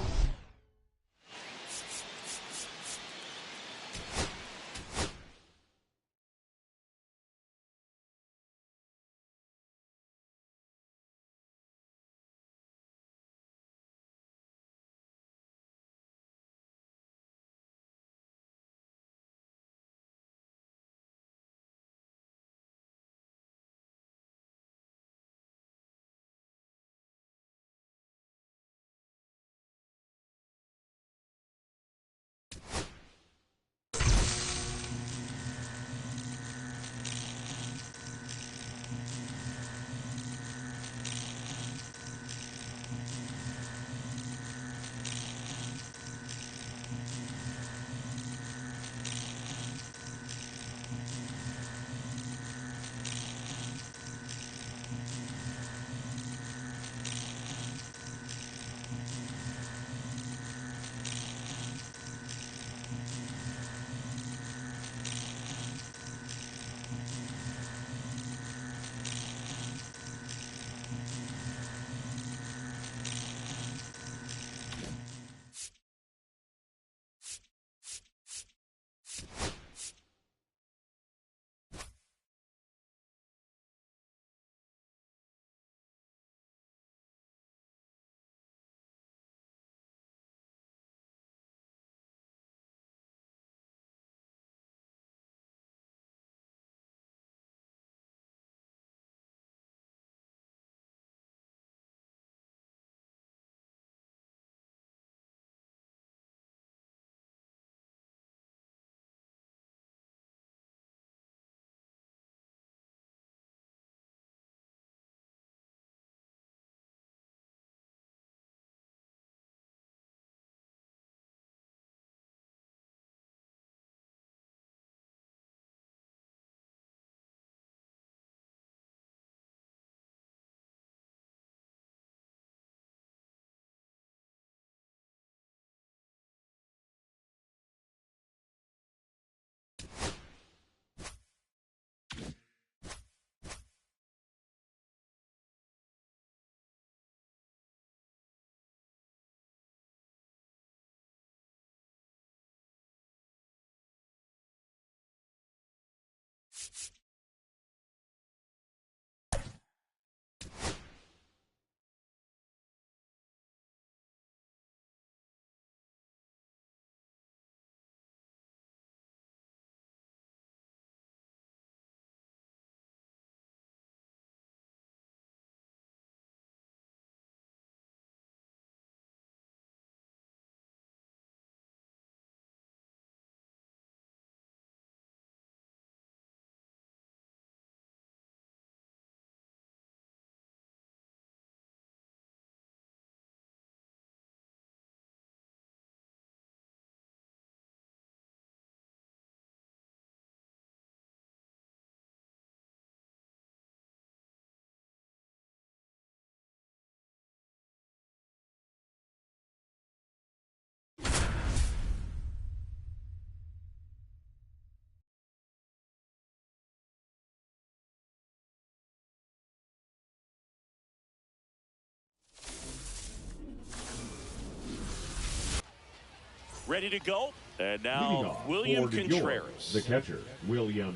Ready to go. And Leading now off William for New York, Contreras. the catcher, William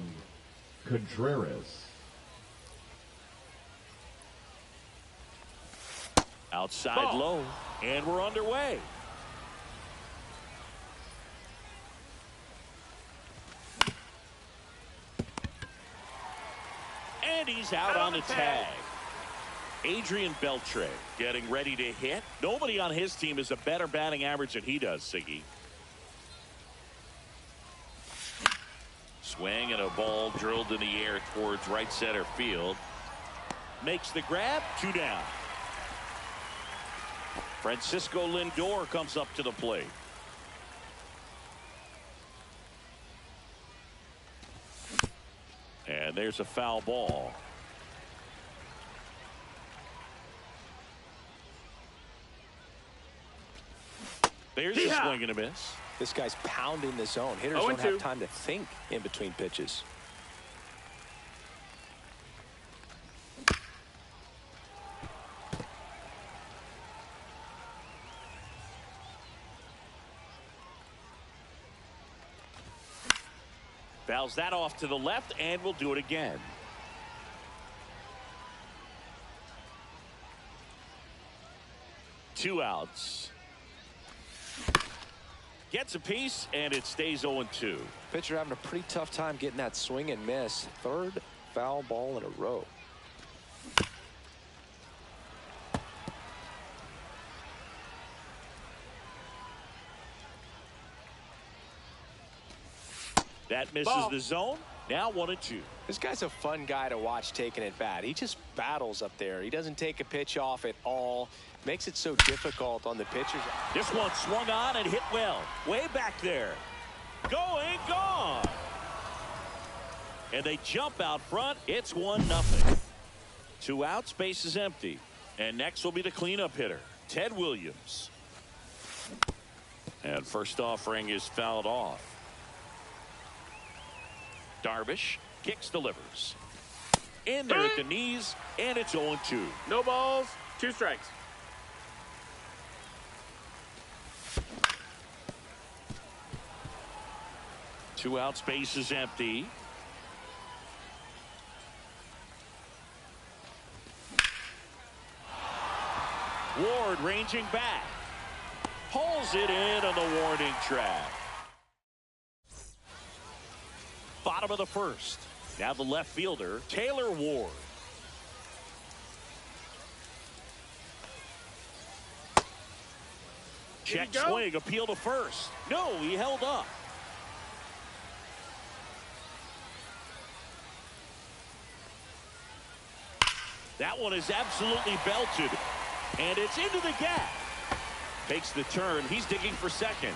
Contreras. Outside low. And we're underway. And he's out on the tag. Adrian Beltre getting ready to hit. Nobody on his team has a better batting average than he does, Siggy. Swing and a ball drilled in the air towards right center field. Makes the grab. 2 down. Francisco Lindor comes up to the plate. And there's a foul ball. There's a swing and a miss. This guy's pounding the zone. Hitters don't have time to think in between pitches. Fouls that off to the left, and we'll do it again. Two outs. Gets a piece, and it stays 0-2. Pitcher having a pretty tough time getting that swing and miss. Third foul ball in a row. That misses the zone. Now 1-2. This guy's a fun guy to watch taking at bat. He just battles up there. He doesn't take a pitch off at all. Makes it so difficult on the pitchers. This one swung on and hit well. Way back there. Going, gone. And they jump out front. It's 1-0. 2 outs, base is empty. And next will be the cleanup hitter, Ted Williams. And first offering is fouled off. Darvish kicks, delivers. In there at the knees, and it's 0-2. No balls, 2 strikes. Two outs, base is empty. Ward ranging back. Pulls it in on the warning track. Bottom of the first. Now the left fielder, Taylor Ward. Check swing, appeal to first. No, he held up. That one is absolutely belted. And it's into the gap. Takes the turn. He's digging for second.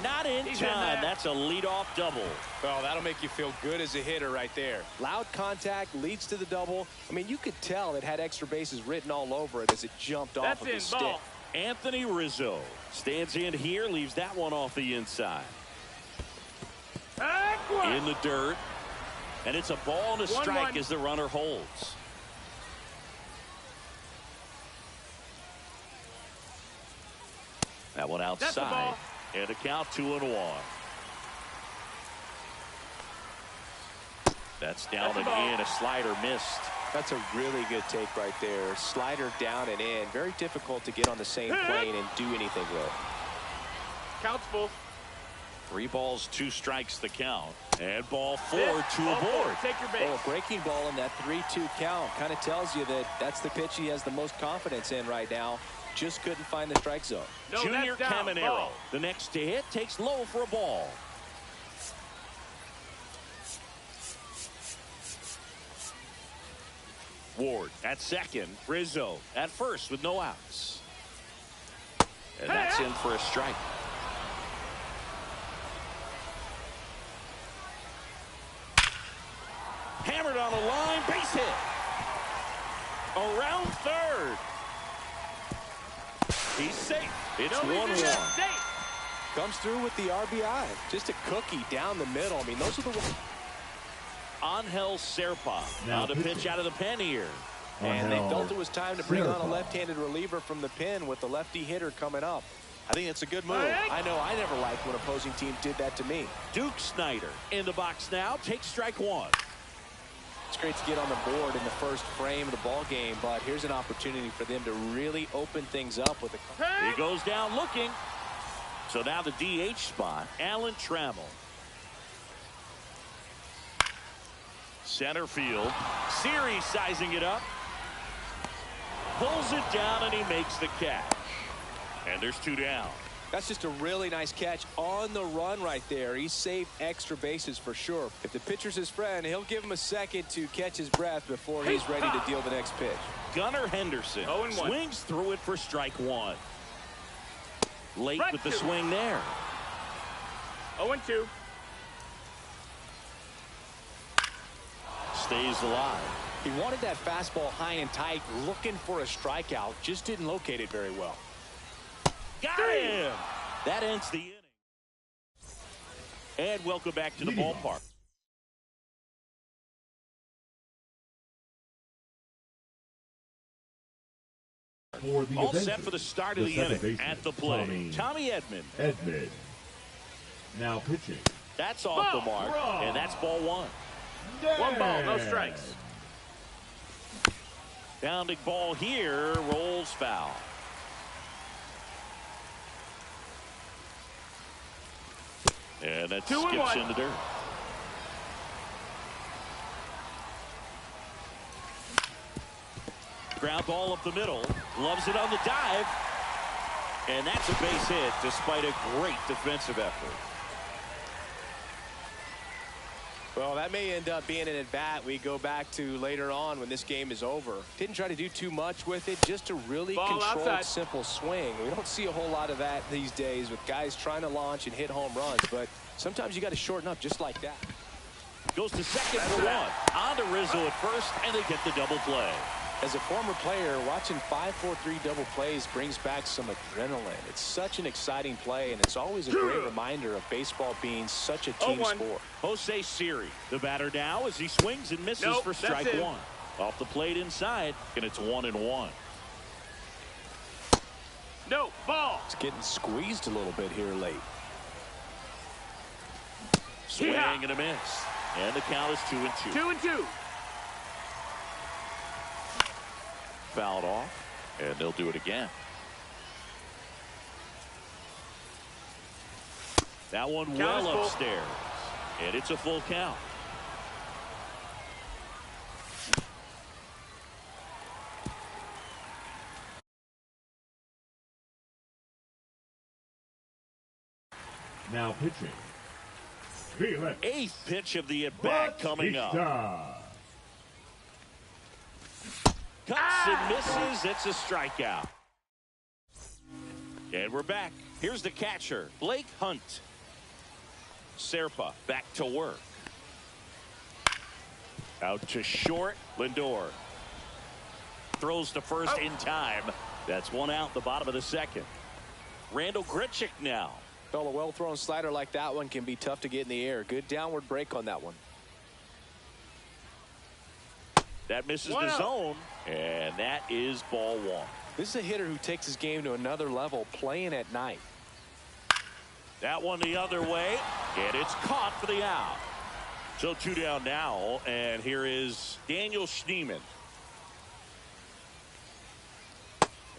Not in time. That's a leadoff double. Well, that'll make you feel good as a hitter right there. Loud contact leads to the double. I mean, you could tell it had extra bases written all over it as it jumped off of the stick. Anthony Rizzo stands in here, leaves that one off the inside. In the dirt. And it's a ball and a strike as the runner holds. That one outside. And a count 2-1. That's down and in. A slider missed. That's a really good take right there. Slider down and in. Very difficult to get on the same plane and do anything with. Count's full. 3 balls, 2 strikes the count. And ball 4 to a board. Take your base. Oh, a breaking ball in that 3-2 count kind of tells you that that's the pitch he has the most confidence in right now. Just couldn't find the strike zone. No, Junior Caminero, the next to hit, takes low for a ball. Ward at second. Rizzo at first with no outs. And that's in for a strike. Hammered on the line, base hit. Around third. He's safe. It's 1-1. Comes through with the RBI. Just a cookie down the middle. I mean, those are the ones. Angel Serpa now to pitch out of the pen here. And they felt it was time to bring on a left-handed reliever from the pen with the lefty hitter coming up. I think it's a good move. I know I never liked when opposing teams did that to me. Duke Snyder in the box now. Takes strike 1. It's great to get on the board in the first frame of the ball game, but here's an opportunity for them to really open things up with a. He goes down looking. So now the DH spot, Alan Trammell. Center field. Siri sizing it up. Pulls it down and he makes the catch. And there's 2 down. That's just a really nice catch on the run right there. He saved extra bases for sure. If the pitcher's his friend, he'll give him a second to catch his breath before he's ready to deal the next pitch. Gunnar Henderson swings through it for strike 1. Late with the swing there. 0-2. Stays alive. He wanted that fastball high and tight, looking for a strikeout. Just didn't locate it very well. Got him! That ends the inning. And welcome back to the ballpark. All set for the start of the inning. At the plate, Tommy Edman. Now pitching. That's off the mark, and that's ball 1. 1 ball, no strikes. Bounding ball here, rolls foul. And that skips in the dirt. Ground ball up the middle. Loves it on the dive. And that's a base hit despite a great defensive effort. Well, that may end up being an at-bat we go back to later on when this game is over. Didn't try to do too much with it, just a really controlled, simple swing. We don't see a whole lot of that these days with guys trying to launch and hit home runs, but sometimes you got to shorten up just like that. Goes to second for 1. On to Rizzo at first, and they get the double play. As a former player, watching 5-4-3 double plays brings back some adrenaline. It's such an exciting play, and it's always a great reminder of baseball being such a team sport. Jose Siri, the batter now, as he swings and misses for strike 1. Off the plate inside, and it's 1-1. No, ball. It's getting squeezed a little bit here late. Swing and a miss. And the count is 2-2. 2-2. Fouled off, and they'll do it again. That one well upstairs, and it's a full count. Now pitching. Felix. 8th pitch of the at-bat coming up. Cuts and misses. It's a strikeout. And we're back. Here's the catcher, Blake Hunt. Serpa back to work. Out to short, Lindor. Throws to first in time. That's 1 out, the bottom of the 2nd. Randall Grichuk now. Well, a well-thrown slider like that one can be tough to get in the air. Good downward break on that one. That misses the zone, and that is ball 1. This is a hitter who takes his game to another level, playing at night. That one the other way, and it's caught for the out. So 2 down now, and here is Daniel Schneemann.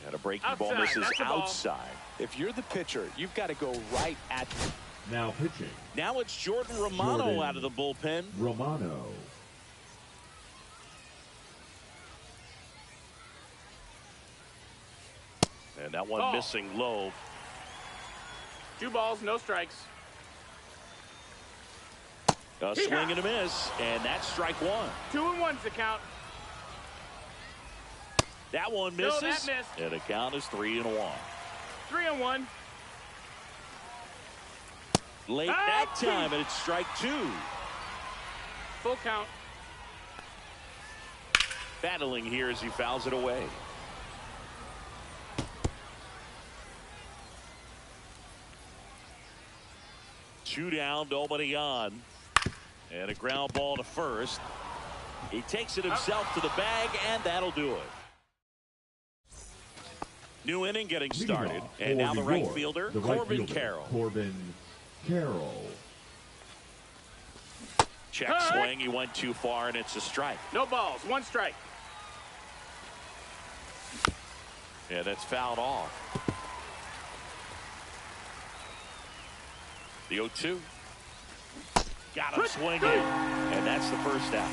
And a breaking ball misses outside. If you're the pitcher, you've got to go right at him. Now pitching. Now it's Jordan Romano out of the bullpen. Romano. And that one missing low. 2 balls, no strikes. A swing and a miss, and that's strike 1. 2-1's the count. That one misses, no, that missed. And the count is 3-1. 3-1. Late that time, and it's strike 2. Full count. Battling here as he fouls it away. Two down, nobody on. And a ground ball to first. He takes it himself to the bag, and that'll do it. New inning getting started. And now the right fielder, Corbin Carroll. Corbin Carroll. Check swing. He went too far, and it's a strike. No balls, 1 strike. Yeah, that's fouled off. The 0-2. Got him swinging, and that's the first out.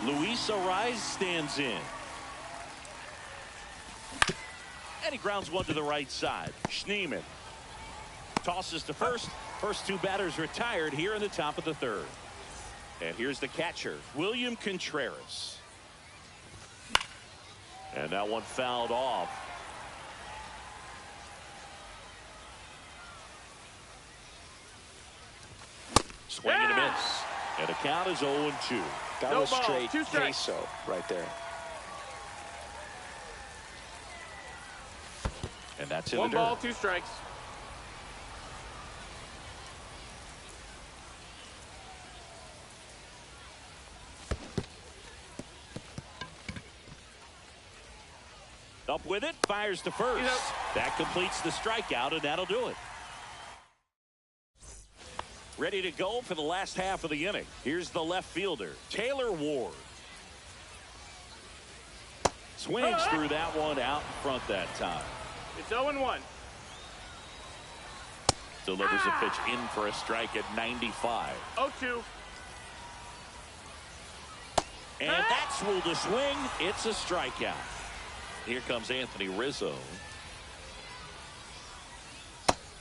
Luis Ariz stands in. And he grounds one to the right side. Schneemann tosses to first. First two batters retired here in the top of the third. And here's the catcher, William Contreras. And that one fouled off. Swing and a miss. And the count is 0-2. That No was ball, straight 2 strikes. queso right there. And that's in 1 the dirt. ball, 2 strikes. Up with it, fires to first. That completes the strikeout, and that'll do it. Ready to go for the last half of the inning. Here's the left fielder, Taylor Ward. Swings through that one out in front that time. It's 0-1. Delivers a pitch in for a strike at 95. 0-2. And that's ruled a swing. It's a strikeout. Here comes Anthony Rizzo.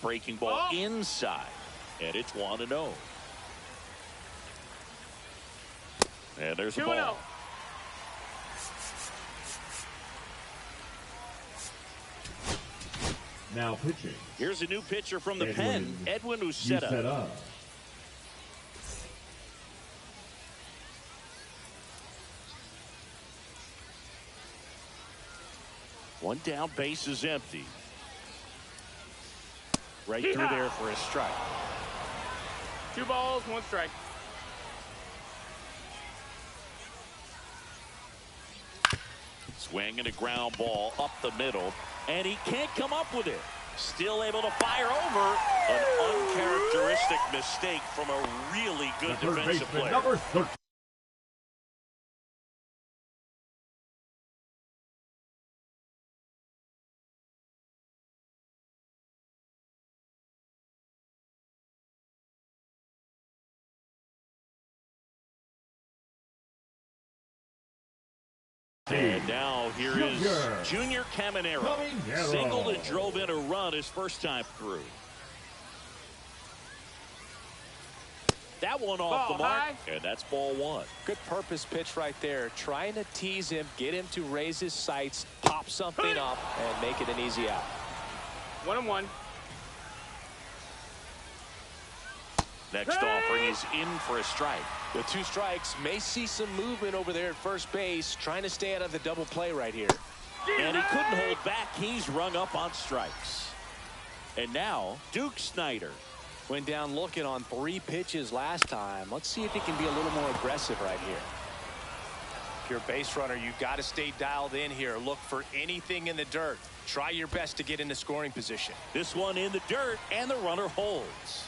Breaking ball inside. And it's 1-0. And there's a ball. 2-0. Now pitching. Here's a new pitcher from the pen, Edwin You Uceta. set up. One down, base is empty. Right through there for a strike. 2 balls, 1 strike. Swing and a ground ball up the middle, and he can't come up with it. Still able to fire over. An uncharacteristic mistake from a really good The third defensive baseman, player. number 13. And now here is Junior Caminero. Singled and drove in a run his first time through. That one off the mark, and that's ball 1. Good purpose pitch right there. Trying to tease him, get him to raise his sights, pop something up, and make it an easy out. 1-1. Next offering is in for a strike. With 2 strikes, may see some movement over there at first base, trying to stay out of the double play right here. And he couldn't hold back. He's rung up on strikes. And now, Duke Snider. Went down looking on 3 pitches last time. Let's see if he can be a little more aggressive right here. If you're a base runner, you've got to stay dialed in here. Look for anything in the dirt. Try your best to get into scoring position. This one in the dirt, and the runner holds.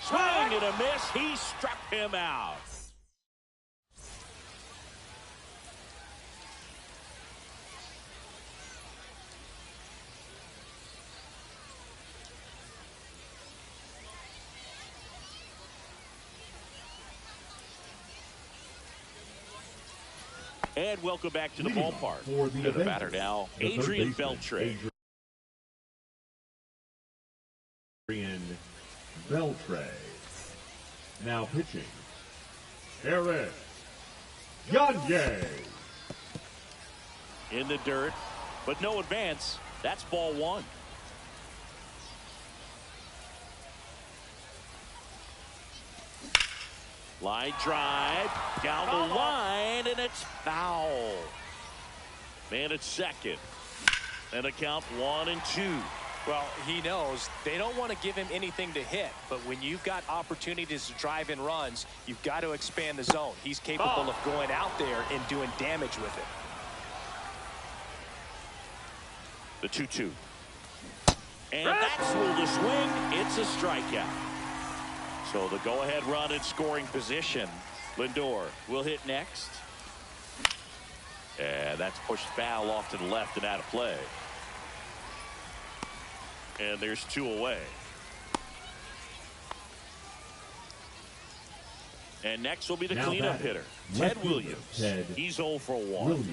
Swing and a miss. He struck him out. And welcome back to the ballpark. For the The batter now, Adrian Beltre. Adrian Beltre. Now pitching, Eric Gagne. In the dirt, but no advance. That's ball 1. Line drive, down the line, and it's foul. Man at second. And a count 1-2. Well, he knows they don't want to give him anything to hit, but when you've got opportunities to drive in runs, you've got to expand the zone. He's capable of going out there and doing damage with it. The 2-2. And that's ruled a swing. It's a strikeout. So the go-ahead run in scoring position. Lindor will hit next. And that's pushed foul off to the left and out of play. And there's 2 away. And next will be the cleanup hitter, Ted Williams. He's 0 for 1.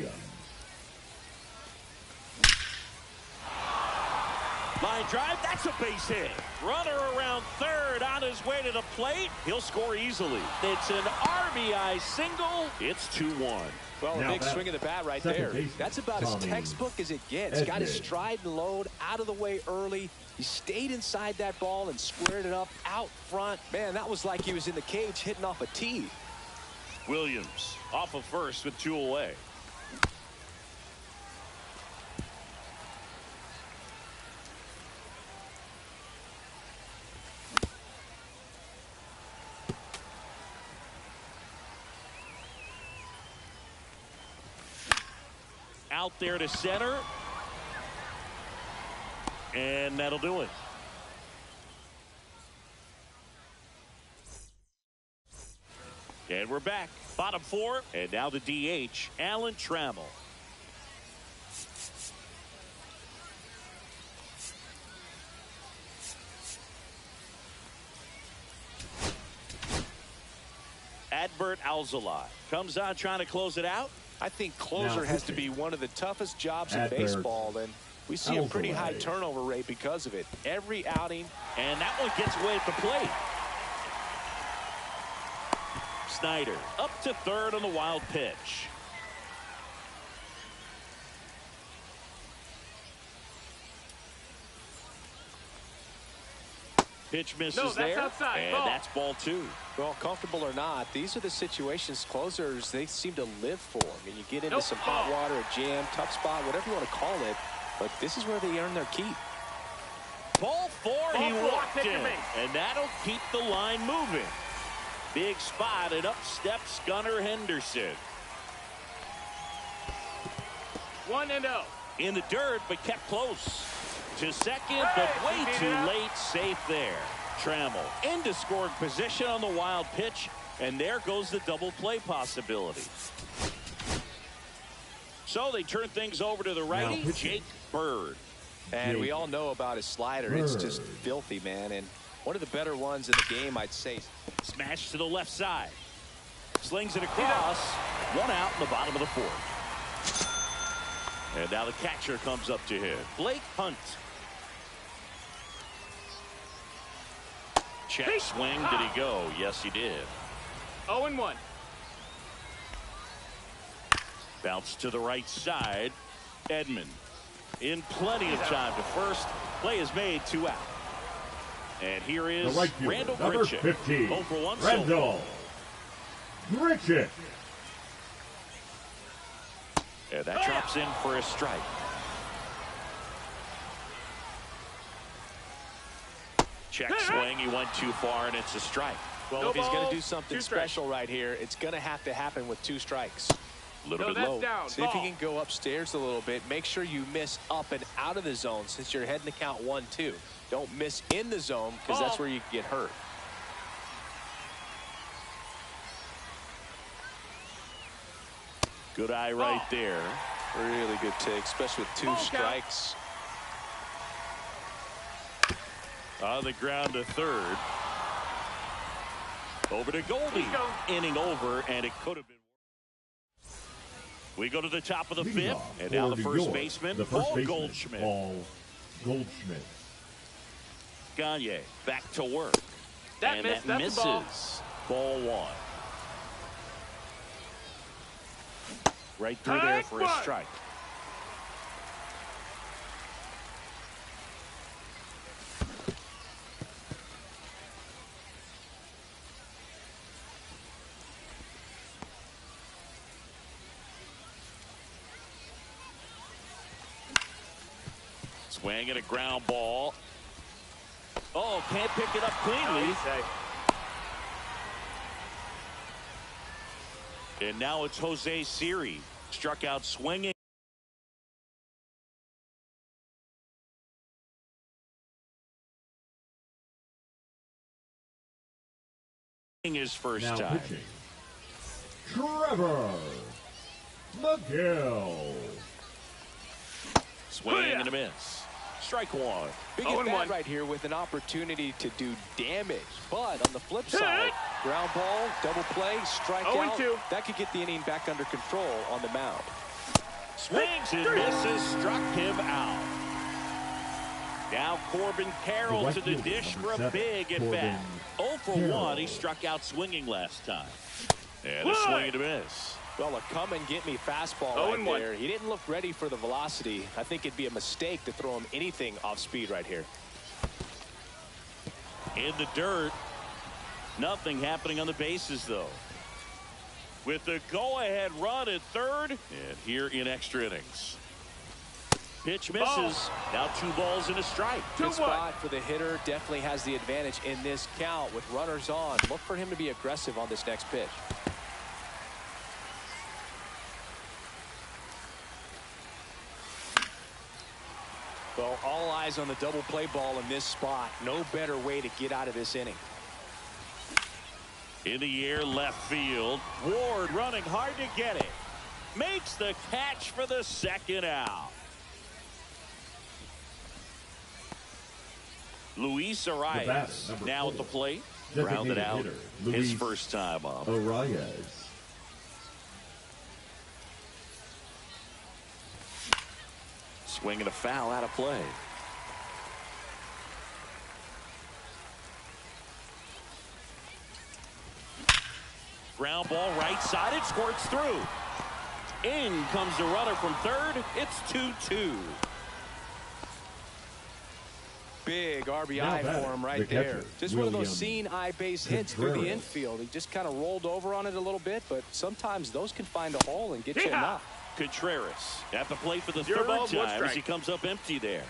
Line drive, that's a base hit. Runner around third on his way to the plate. He'll score easily. It's an RBI single. It's 2-1. Well, a big swing of the bat right there. That's about as textbook as it gets. Got his stride and load out of the way early. He stayed inside that ball and squared it up out front. Man, that was like he was in the cage hitting off a tee. Williams off of first with 2 away. Out there to center. And that'll do it. And we're back. Bottom 4. And now the DH, Alan Trammell. Adbert Alzolay comes on trying to close it out. I think closer has to be one of the toughest jobs in baseball, and we see a pretty high turnover rate because of it. Every outing. And that one gets away at the plate. Snyder up to third on the wild pitch. Pitch misses there, outside. And that's ball 2. Well, comfortable or not, these are the situations closers they seem to live for. I mean, you get into some hot water, a jam, tough spot, whatever you want to call it, but this is where they earn their keep. Ball 4, he walked in, and that'll keep the line moving. Big spot, and up steps Gunnar Henderson. 1-0. In the dirt, but kept close. To second, but way too late. Safe there. Trammell into scoring position on the wild pitch, and there goes the double play possibility. So they turn things over to the righty, Jake Bird. And we all know about his slider. It's just filthy, man. And one of the better ones in the game, I'd say. Smash to the left side. Slings it across. 1 out in the bottom of the 4th. And now the catcher comes up to him. Blake Hunt. Check swing. Did he go? Yes, he did. 0-1. Bounce to the right side. Edman in plenty of time to first. Play is made. 2 out. And here is Randall Grichuk. 15, 0 for 1. Randall Grichuk. And that drops in for a strike. Check swing. He went too far, and it's a strike. Well, if he's going to do something special right here, it's going to have to happen with 2 strikes. A little bit low. See if he can go upstairs a little bit. Make sure you miss up and out of the zone since you're heading to count 1-2. Don't miss in the zone because that's where you can get hurt. Good eye right there. Really good take, especially with 2 strikes. On the ground to third. Over to Goldie. Inning over, and it could have been. We go to the top of the 5th, and now the first baseman, Paul Goldschmidt. Gagne back to work. That misses. Ball 1. Right through there for a strike. Swing and a ground ball. Oh, can't pick it up cleanly. And now it's Jose Siri. Struck out swinging. His first time. Pitching, Trevor McGill. Swing and a miss. Strike one. Big at bat right here with an opportunity to do damage. But on the flip side, ground ball, double play, strikeout. That could get the inning back under control on the mound. Swings and misses, struck him out. Now Corbin Carroll to the dish for a big at bat. 0 for 1. He struck out swinging last time. And a swing and a miss. Well, a come and get me fastball right there. He didn't look ready for the velocity. I think it'd be a mistake to throw him anything off speed right here. In the dirt. Nothing happening on the bases, though. With the go-ahead run at third, and here in extra innings. Pitch misses. Now 2 balls and a strike. Good spot for the hitter. Definitely has the advantage in this count with runners on. Look for him to be aggressive on this next pitch. Well, all eyes on the double play ball in this spot. No better way to get out of this inning. In the air, left field. Ward running hard to get it. Makes the catch for the second out. Luis Arias now at the plate. Grounded out his first time up. Arias. Swinging a foul out of play. Ground ball right side. It squirts through. In comes the runner from third. It's 2-2. Big RBI for him right there. Just one of those seeing eye base hits through the infield. He just kind of rolled over on it a little bit, but sometimes those can find a hole and get you a knock. Contreras at the plate for the third time as he comes up empty there.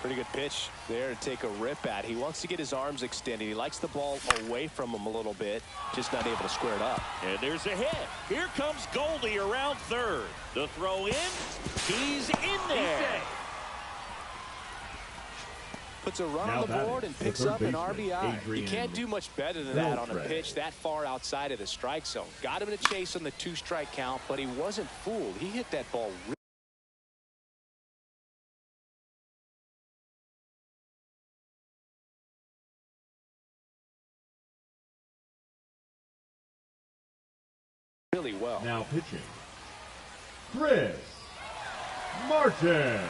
Pretty good pitch there to take a rip at. He wants to get his arms extended. He likes the ball away from him a little bit, just not able to square it up. And there's a hit. Here comes Goldie around third. The throw in. He's in there. Puts a run on the board and picks up an RBI. You can't do much better than that on a pitch that far outside of the strike zone. Got him in a chase on the 2-strike count, but he wasn't fooled. He hit that ball really well. Now pitching, Chris Martin.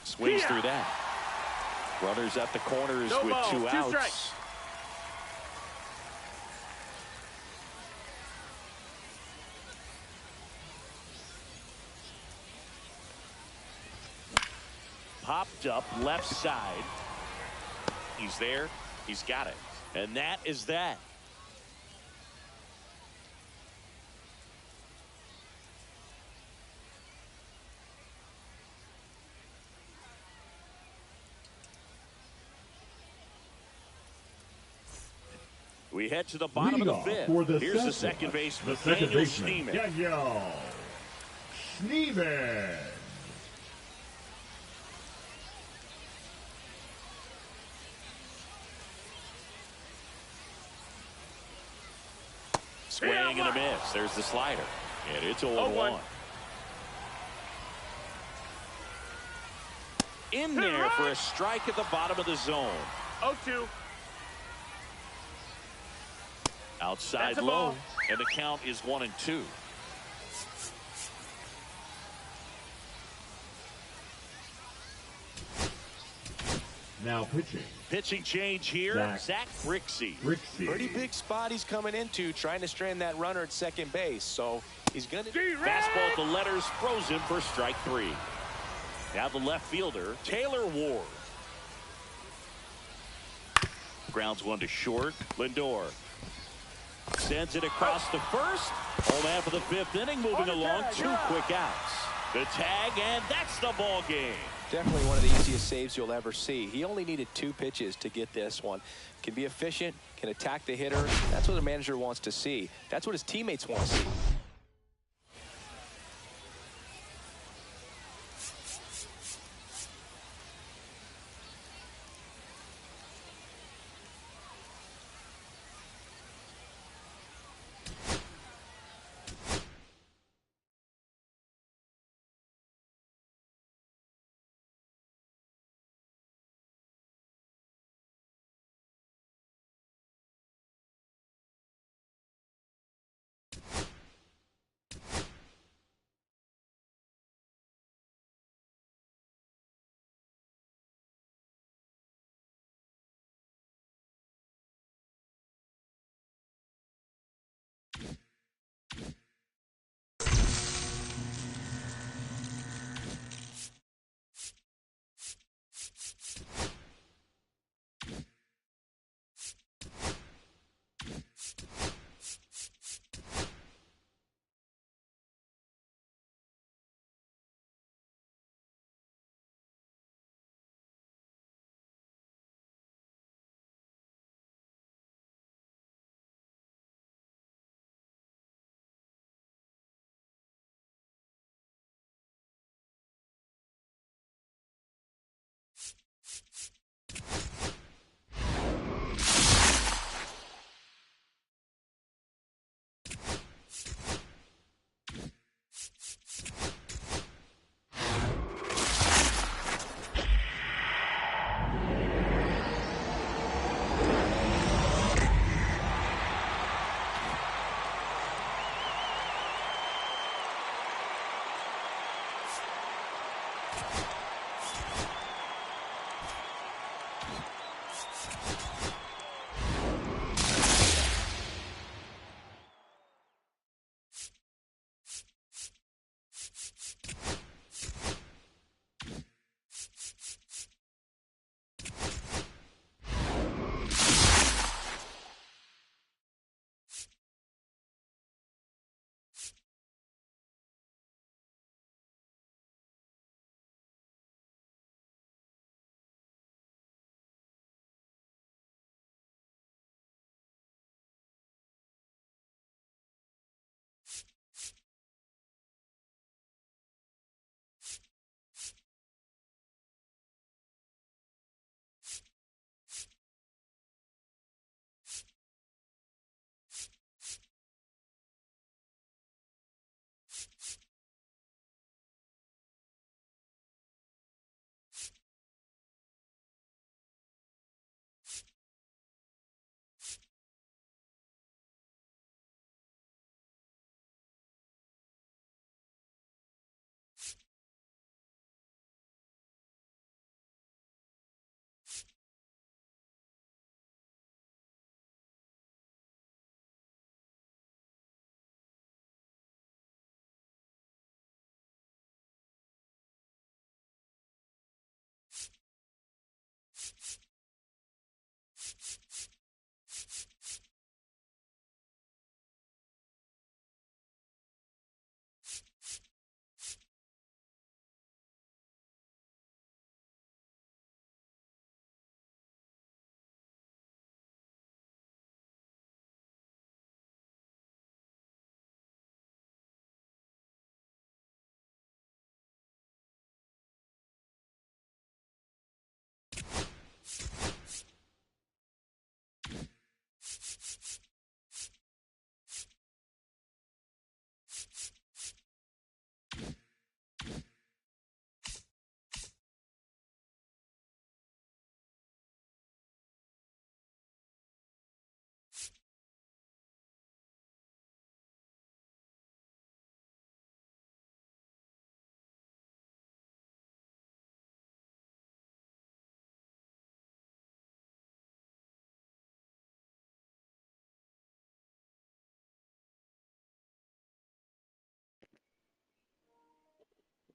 Swings through that. Runners at the corners with 2 outs. Popped up left side. He's there. He's got it. And that is that. We head to the bottom of the fifth. Here's the second baseman, Daniel Schneemann. Daniel Schneemann. Swing and a miss. There's the slider. And it's 0-1. In there for a strike at the bottom of the zone. 0-2. Outside low, and the count is 1-2. Now pitching. Pitching change here. Zach Grixey. Pretty big spot he's coming into, trying to strand that runner at second base. So he's going to. Fastball at the letters, frozen for strike 3. Now the left fielder, Taylor Ward. Grounds one to short. Lindor sends it across the first. Home half of the fifth inning, moving along. 2 quick outs. The tag, and that's the ball game. Definitely one of the easiest saves you'll ever see. He only needed 2 pitches to get this one. Can be efficient, can attack the hitter. That's what the manager wants to see. That's what his teammates want to see.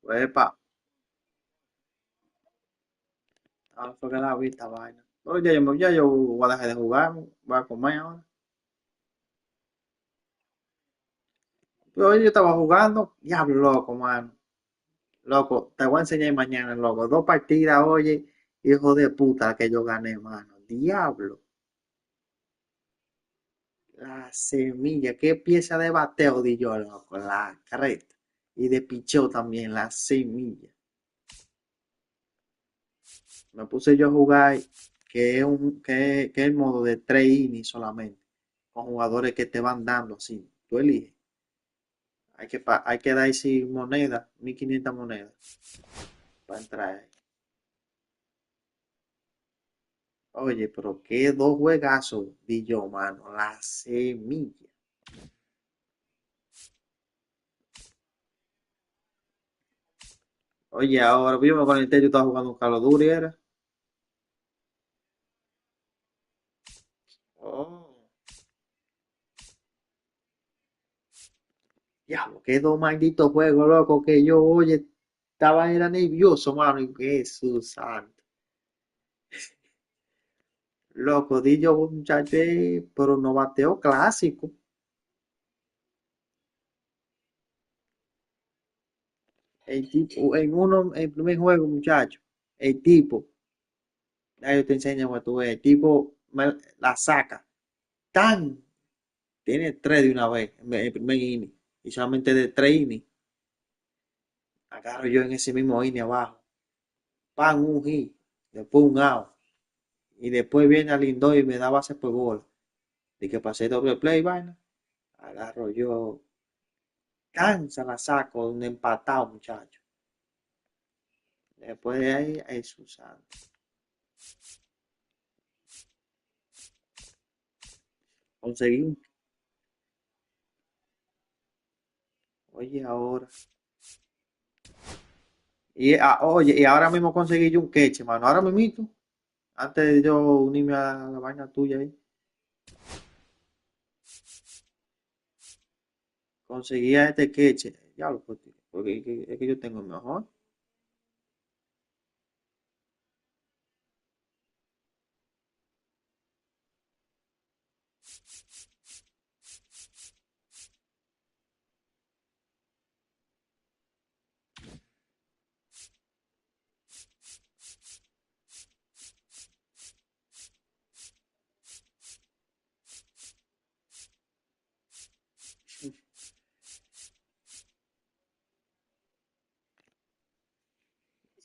Epa, fue que la vi esta vaina. Pero ya yo voy a dejar de jugar, voy a comer ahora. Pero hoy yo estaba jugando, diablo, loco, mano. Loco, te voy a enseñar mañana, loco. 2 partidas, oye, hijo de puta, que yo gané, mano. Diablo, la semilla, qué pieza de bateo di yo, loco, la creta. Y de picheo también, la semilla. Me puse yo a jugar, que es el modo de 3 innings solamente, con jugadores que te van dando así. Tú eliges. Hay que dar sí, moneda, 1500 monedas para entrar ahí. Oye, pero qué 2 juegazos di yo, mano. La semilla. Oye, ahora yo me conecté, yo estaba jugando un Call of Duty, era. Oh, diablo, qué 2 malditos juegos, loco, que yo, oye, era nervioso, mano. Y Jesús santo. Loco, di yo, muchacho, pero no bateo clásico. El tipo, el primer juego, muchacho, el tipo, ahí yo te enseño cómo tú ves, el tipo la saca, tan, tiene 3 de una vez, en el primer inning, y solamente de 3 innings, agarro yo en ese mismo inning abajo, pan, un hit, después un out, y después viene al Lindor y me da base por bola, y que pasé doble play, vaina, agarro yo, cansa la saco, un empatado, muchacho, después de ahí, ahí Susana, conseguí un, oye, ahora, Oye, y ahora mismo conseguí yo un queche, mano. Ahora mismo, antes de yo unirme a la vaina tuya ahí, conseguí a este queche. Ya lo porque es que yo tengo el mejor.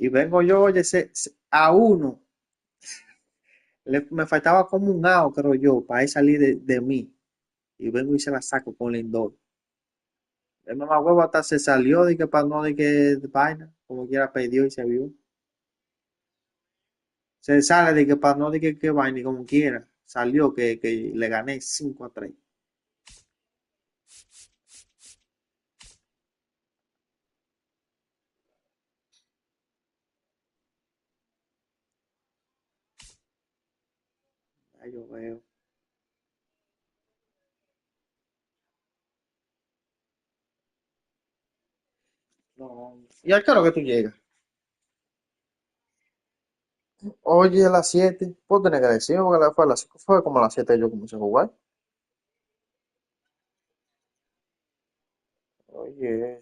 Y vengo yo, oye, a uno. Me faltaba como un ao, creo yo, para él salir de mí. Y vengo y se la saco con Lindor. El mamá huevo hasta se salió de que para no de que vaina, como quiera perdió y se vio. Se sale de que para no de que vaina y como quiera. Salió que le gané 5-3. Ahí yo veo. No. ¿Y a qué hora que tú llegas? Oye, a las 7. Pues tener que decir, porque fue como a las 7 yo comencé a jugar. Oye,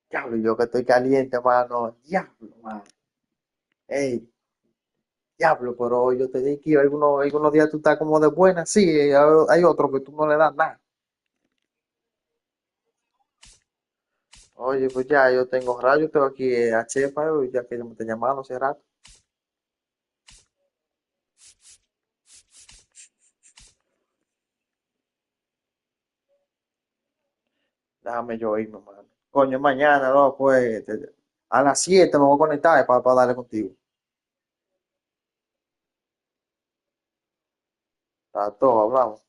diablo, yo que estoy caliente, mano. Diablo, mano. Ey, diablo, pero yo te dije que algunos días tú estás como de buena. Sí, hay otros que tú no le das nada. Oye, pues ya yo tengo radio, tengo aquí a Chepa, ya que yo me te llamando hace rato. Déjame yo irme, mano. Coño, mañana, no, pues a las 7 me voy a conectar para darle contigo. Está todo, hablamos.